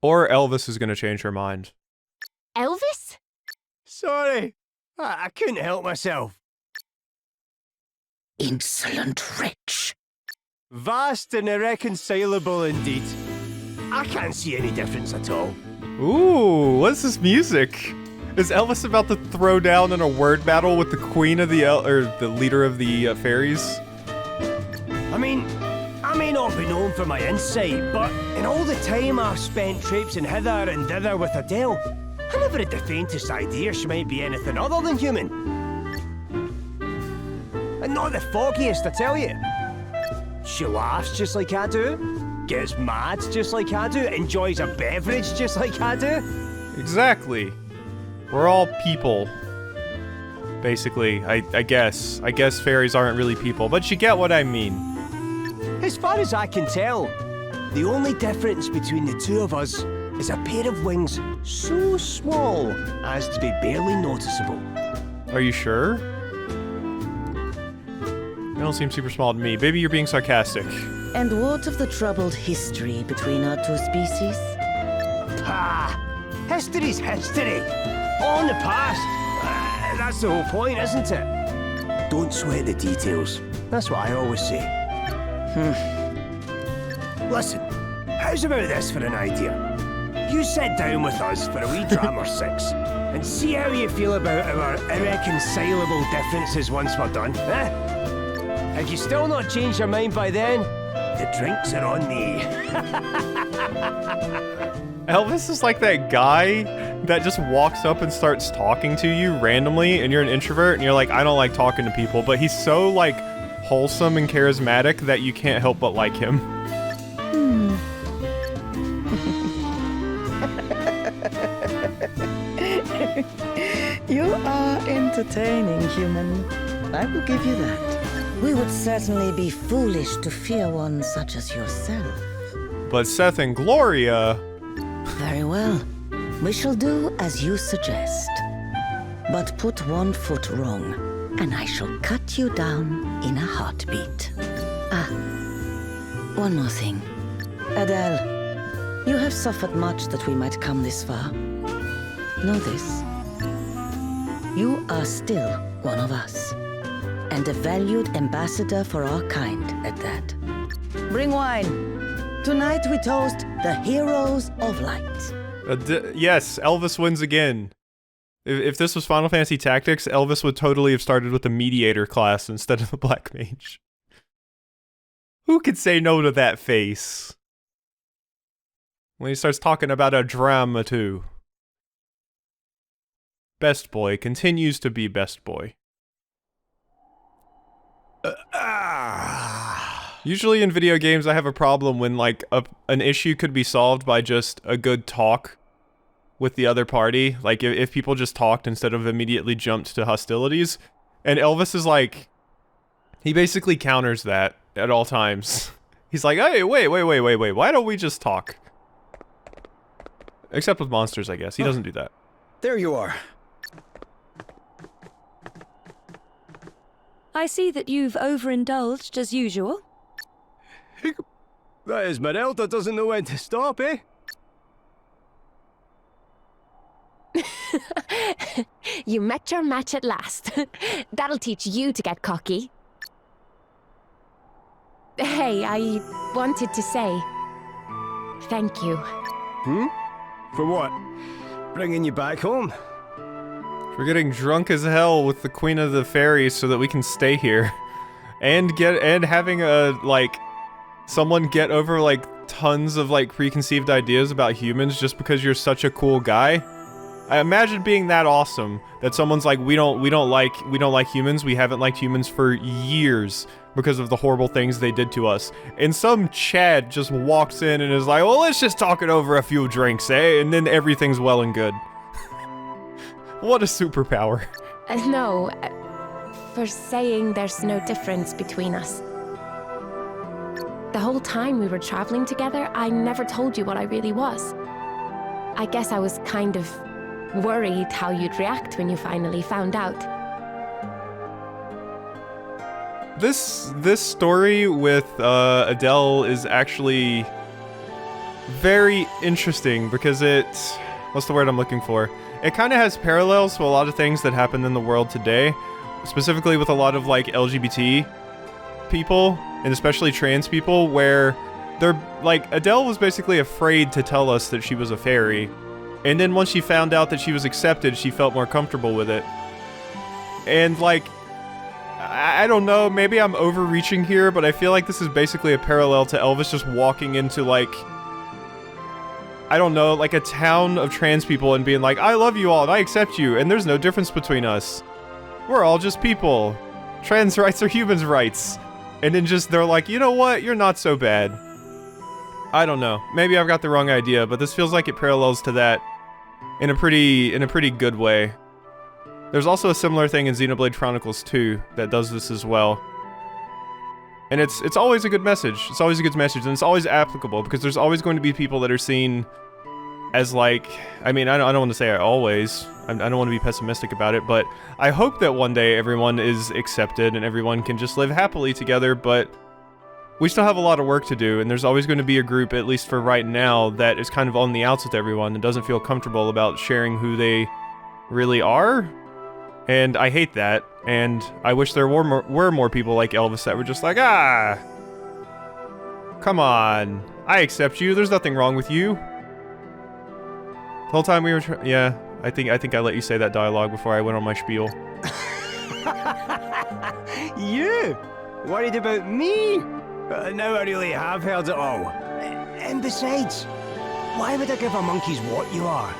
Or Elvis is gonna change her mind. Elvis? Sorry. I couldn't help myself. Insolent wretch. Vast and irreconcilable indeed. I can't see any difference at all. Ooh, what's this music? Is Elvis about to throw down in a word battle with the queen of the or the leader of the fairies? I mean, I may not be known for my insight, but in all the time I've spent traipsing hither and thither with Adele, I never had the faintest idea she might be anything other than human. And not the foggiest, I tell you. She laughs just like I do, gets mad just like I do, enjoys a beverage just like I do. Exactly. We're all people. Basically, I guess. I guess fairies aren't really people, but you get what I mean. As far as I can tell, the only difference between the two of us is a pair of wings so small as to be barely noticeable. Are you sure? They don't seem super small to me. Maybe you're being sarcastic. And what of the troubled history between our two species? Ha! History's history. All in the past. That's the whole point, isn't it? Don't sweat the details. That's what I always say. Listen, how's about this for an idea? You sit down with us for a wee dram or six, and see how you feel about our irreconcilable differences once we're done, eh? If you still not changed your mind by then, the drinks are on me. Elvis is like that guy that just walks up and starts talking to you randomly, and you're an introvert, and you're like, I don't like talking to people, but he's so, like, wholesome and charismatic that you can't help but like him. You are entertaining, human. I will give you that. We would certainly be foolish to fear one such as yourself. But Seth and Gloria... Very well. We shall do as you suggest. But put one foot wrong, and I shall cut you down in a heartbeat. Ah, one more thing. Adele, you have suffered much that we might come this far. Know this. You are still one of us, and a valued ambassador for our kind at that. Bring wine. Tonight we toast the heroes of light. Yes, Elvis wins again. If this was Final Fantasy Tactics, Elvis would totally have started with the mediator class instead of the black mage. Who could say no to that face? When he starts talking about a drama too. Best boy continues to be best boy. Usually in video games, I have a problem when, like, an issue could be solved by just a good talk with the other party. Like, if people just talked instead of immediately jumped to hostilities. And Elvis is like... he basically counters that at all times. He's like, hey, wait, why don't we just talk? Except with monsters, I guess. He doesn't do that. There you are. I see that you've overindulged as usual. That Esmeralda doesn't know when to stop, eh? You met your match at last. That'll teach you to get cocky. Hey, I wanted to say thank you. For what? Bringing you back home? We're getting drunk as hell with the Queen of the Fairies so that we can stay here. And having someone get over, like, tons of, like, preconceived ideas about humans just because you're such a cool guy. I imagine being that awesome that someone's like, we don't like humans. We haven't liked humans for years because of the horrible things they did to us. And some Chad just walks in and is like, well, let's just talk it over a few drinks, eh? And then everything's well and good. What a superpower. No, for saying there's no difference between us. The whole time we were traveling together, I never told you what I really was. I guess I was kind of worried how you'd react when you finally found out. This story with Adele is actually very interesting because what's the word I'm looking for? it kind of has parallels to a lot of things that happen in the world today, specifically with a lot of like LGBT people, and especially trans people, where they're like, Adele was basically afraid to tell us that she was a fairy, and then once she found out that she was accepted, she felt more comfortable with it. And like, I don't know, maybe I'm overreaching here, but I feel like this is basically a parallel to Elvis just walking into like, I don't know, like a town of trans people and being like, I love you all and I accept you and there's no difference between us. We're all just people. Trans rights are humans' rights. And then just, they're like, you know what, you're not so bad. I don't know, maybe I've got the wrong idea, but this feels like it parallels to that in a pretty good way. There's also a similar thing in Xenoblade Chronicles 2 that does this as well. And it's always a good message. It's always a good message, and it's always applicable, because there's always going to be people that are seen as like, I mean, I don't want to say always. I don't want to be pessimistic about it, but I hope that one day everyone is accepted and everyone can just live happily together, but we still have a lot of work to do, and there's always going to be a group, at least for right now, that is kind of on the outs with everyone and doesn't feel comfortable about sharing who they really are. And I hate that, and I wish there were more people like Elvis that were just like, ah, come on, I accept you, there's nothing wrong with you. The whole time we were yeah, I think I let you say that dialogue before I went on my spiel. You? Worried about me? Now I really have heard it all. And besides, why would I give a monkey's what you are?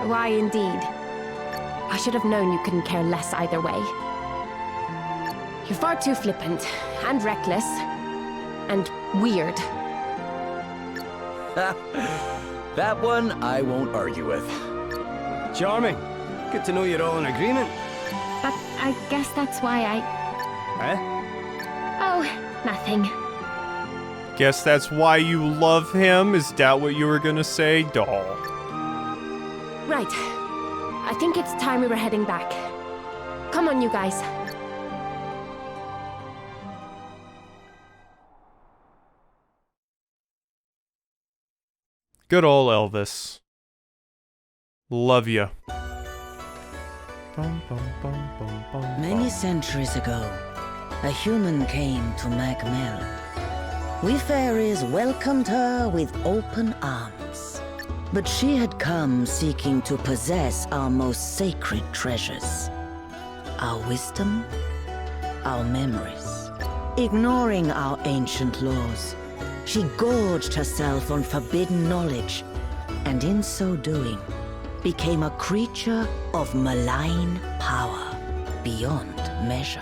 Why indeed? I should have known you couldn't care less either way. You're far too flippant, and reckless, and weird. That one I won't argue with. Charming. Good to know you're all in agreement. But I guess that's why I... Huh? Oh, nothing. Guess that's why you love him? Is that what you were gonna say, doll? Right. I think it's time we were heading back. Come on, you guys. Good ol' Elvis. Love ya. Many centuries ago, a human came to Mell. We fairies welcomed her with open arms. But she had come seeking to possess our most sacred treasures. Our wisdom, our memories. Ignoring our ancient laws, she gorged herself on forbidden knowledge, and in so doing, became a creature of malign power beyond measure.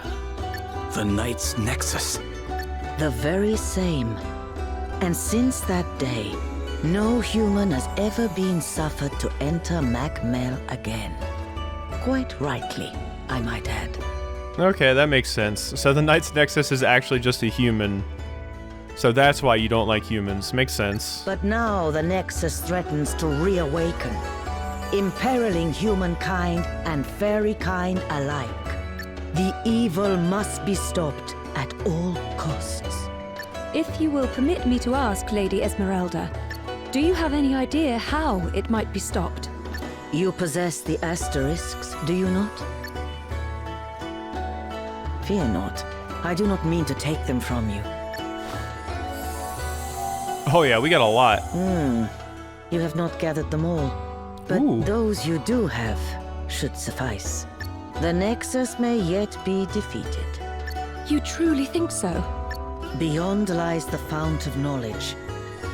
The Knight's Nexus. The very same. And since that day, no human has ever been suffered to enter Mell again. Quite rightly, I might add. Okay, that makes sense. So the Knight's Nexus is actually just a human. So that's why you don't like humans. Makes sense. But now the Nexus threatens to reawaken, imperiling humankind and fairykind alike. The evil must be stopped at all costs. If you will permit me to ask, Lady Esmeralda, do you have any idea how it might be stopped? You possess the asterisks, do you not? Fear not. I do not mean to take them from you. Oh yeah, we got a lot. You have not gathered them all. But Ooh. those you do have should suffice. The Nexus may yet be defeated. You truly think so? Beyond lies the fount of knowledge,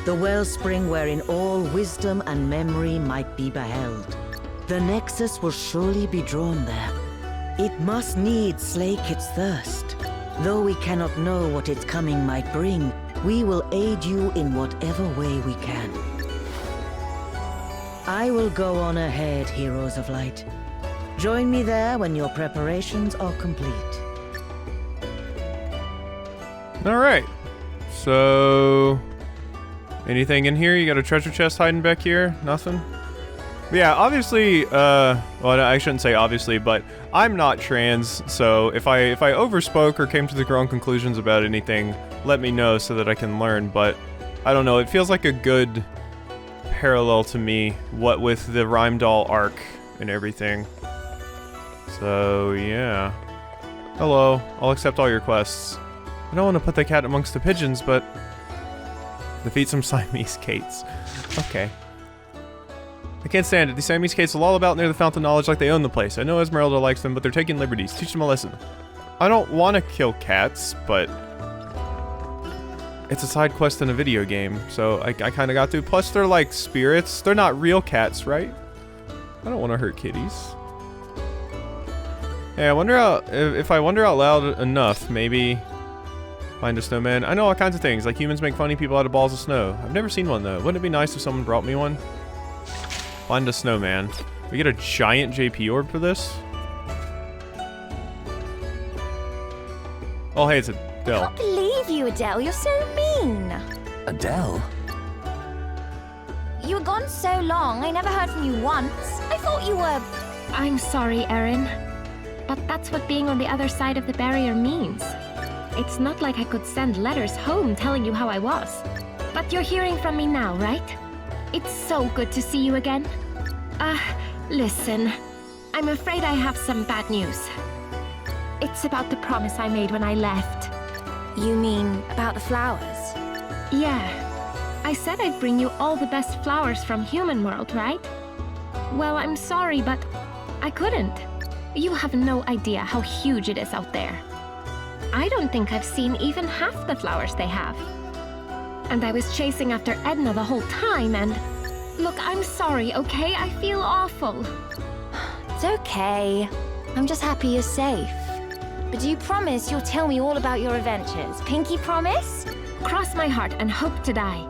the wellspring wherein all wisdom and memory might be beheld. The Nexus will surely be drawn there. It must needs slake its thirst. Though we cannot know what its coming might bring, we will aid you in whatever way we can. I will go on ahead, Heroes of Light. Join me there when your preparations are complete. Alright. So... anything in here? You got a treasure chest hiding back here? Nothing? Yeah, obviously, well, I shouldn't say obviously, but I'm not trans, so if I overspoke or came to the wrong conclusions about anything, let me know so that I can learn, but I don't know, it feels like a good parallel to me, what with the Rhyme Doll arc and everything. So, yeah. Hello, I'll accept all your quests. I don't want to put the cat amongst the pigeons, but... defeat some Siamese Cates. Okay. I can't stand it. These Siamese Cates will all about near the Fountain of Knowledge like they own the place. I know Esmeralda likes them, but they're taking liberties. Teach them a lesson. I don't want to kill cats, but... it's a side quest in a video game, so I kind of got to. Plus, they're like spirits. They're not real cats, right? I don't want to hurt kitties. Hey, I wonder how... if I wonder out loud enough, maybe... find a snowman. I know all kinds of things, like humans make funny people out of balls of snow. I've never seen one, though. Wouldn't it be nice if someone brought me one? Find a snowman. We get a giant JP orb for this? Oh, hey, it's Adele. I can't believe you, Adele. You're so mean. Adele? You were gone so long. I never heard from you once. I thought you were... I'm sorry, Erin. But that's what being on the other side of the barrier means. It's not like I could send letters home telling you how I was. But you're hearing from me now, right? It's so good to see you again. Listen. I'm afraid I have some bad news. It's about the promise I made when I left. You mean about the flowers? Yeah. I said I'd bring you all the best flowers from human world, right? Well, I'm sorry, but I couldn't. You have no idea how huge it is out there. I don't think I've seen even half the flowers they have. And I was chasing after Edna the whole time and... look, I'm sorry, okay? I feel awful. It's okay. I'm just happy you're safe. But do you promise you'll tell me all about your adventures? Pinky promise? Cross my heart and hope to die.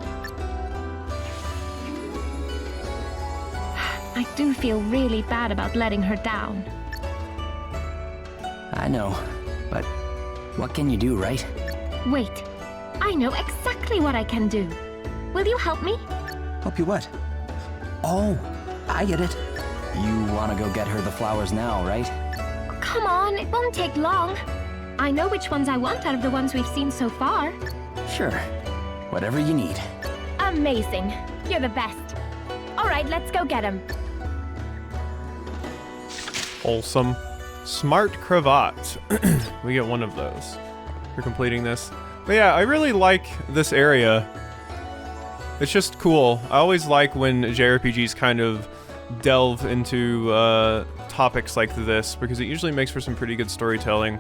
I do feel really bad about letting her down. I know, but what can you do, right? Wait, I know exactly what I can do. Will you help me? Help you what? Oh, I get it. You want to go get her the flowers now, right? Come on, it won't take long. I know which ones I want out of the ones we've seen so far. Sure. Whatever you need. Amazing. You're the best. All right, let's go get him. Wholesome. Smart cravat. We get one of those for completing this. But yeah, I really like this area. It's just cool. I always like when JRPGs kind of delve into topics like this, because it usually makes for some pretty good storytelling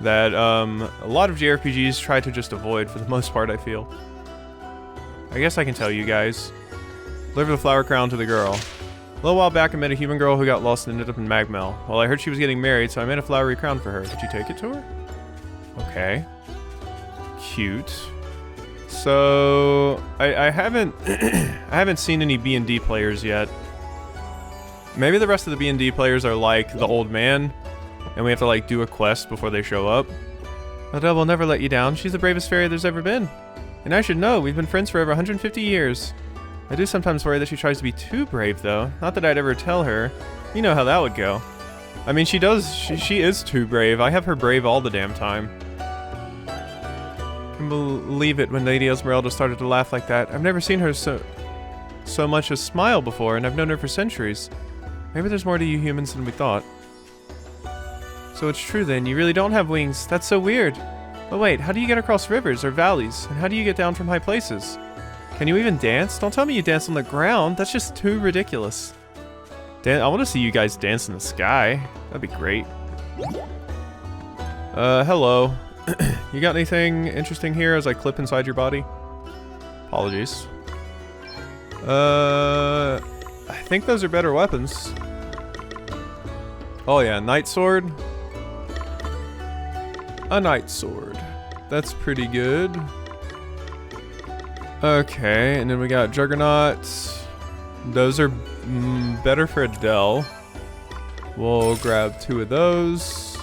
that a lot of JRPGs try to just avoid for the most part, I feel. I guess I can tell you guys. Deliver the flower crown to the girl. A little while back I met a human girl who got lost and ended up in Mell. Well, I heard she was getting married, so I made a flowery crown for her. Did you take it to her? Okay. Cute. So I haven't I haven't seen any B&D players yet. Maybe the rest of the B&D players are like the old man, and we have to like do a quest before they show up. Adele will never let you down. She's the bravest fairy there's ever been. And I should know, we've been friends for over 150 years. I do sometimes worry that she tries to be too brave, though. Not that I'd ever tell her. You know how that would go. I mean, she is too brave. I have her brave all the damn time. I can believe it when Lady Esmeralda started to laugh like that. I've never seen her so much as smile before, and I've known her for centuries. Maybe there's more to you humans than we thought. So it's true then, you really don't have wings. That's so weird. But wait, how do you get across rivers or valleys? And how do you get down from high places? Can you even dance? Don't tell me you dance on the ground. That's just too ridiculous. I want to see you guys dance in the sky. That'd be great. Hello. You got anything interesting here as I clip inside your body? Apologies. I think those are better weapons. Oh yeah, Knight Sword. A Knight Sword. That's pretty good. Okay, and then we got Juggernauts. Those are better for Adele. We'll grab 2 of those.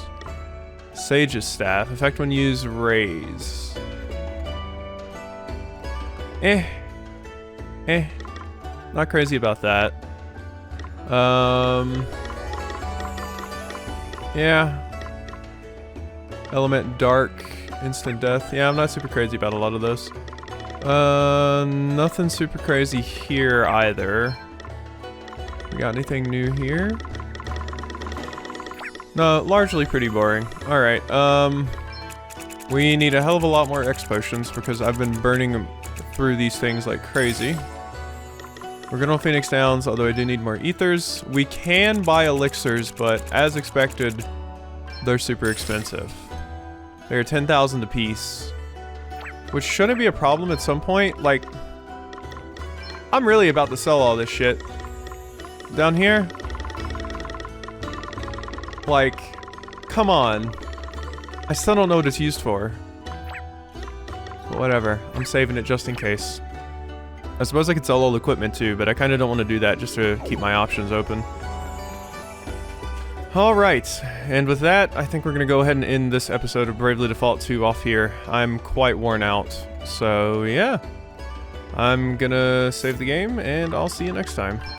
Sage's Staff. Effect when used, raise. Not crazy about that. Yeah. Element Dark. Instant death. Yeah, I'm not super crazy about a lot of those. Nothing super crazy here either. We got anything new here? No, largely pretty boring. Alright, we need a hell of a lot more X potions because I've been burning through these things like crazy. We're gonna Phoenix Downs, although I do need more ethers. We can buy elixirs, but as expected, they're super expensive. They're 10,000 apiece, which shouldn't be a problem at some point. Like, I'm really about to sell all this shit. Down here? Like, come on. I still don't know what it's used for. But whatever, I'm saving it just in case. I suppose I could sell old equipment too, but I kind of don't want to do that just to keep my options open. Alright, and with that, I think we're going to go ahead and end this episode of Bravely Default 2 off here. I'm quite worn out, so yeah. I'm gonna save the game, and I'll see you next time.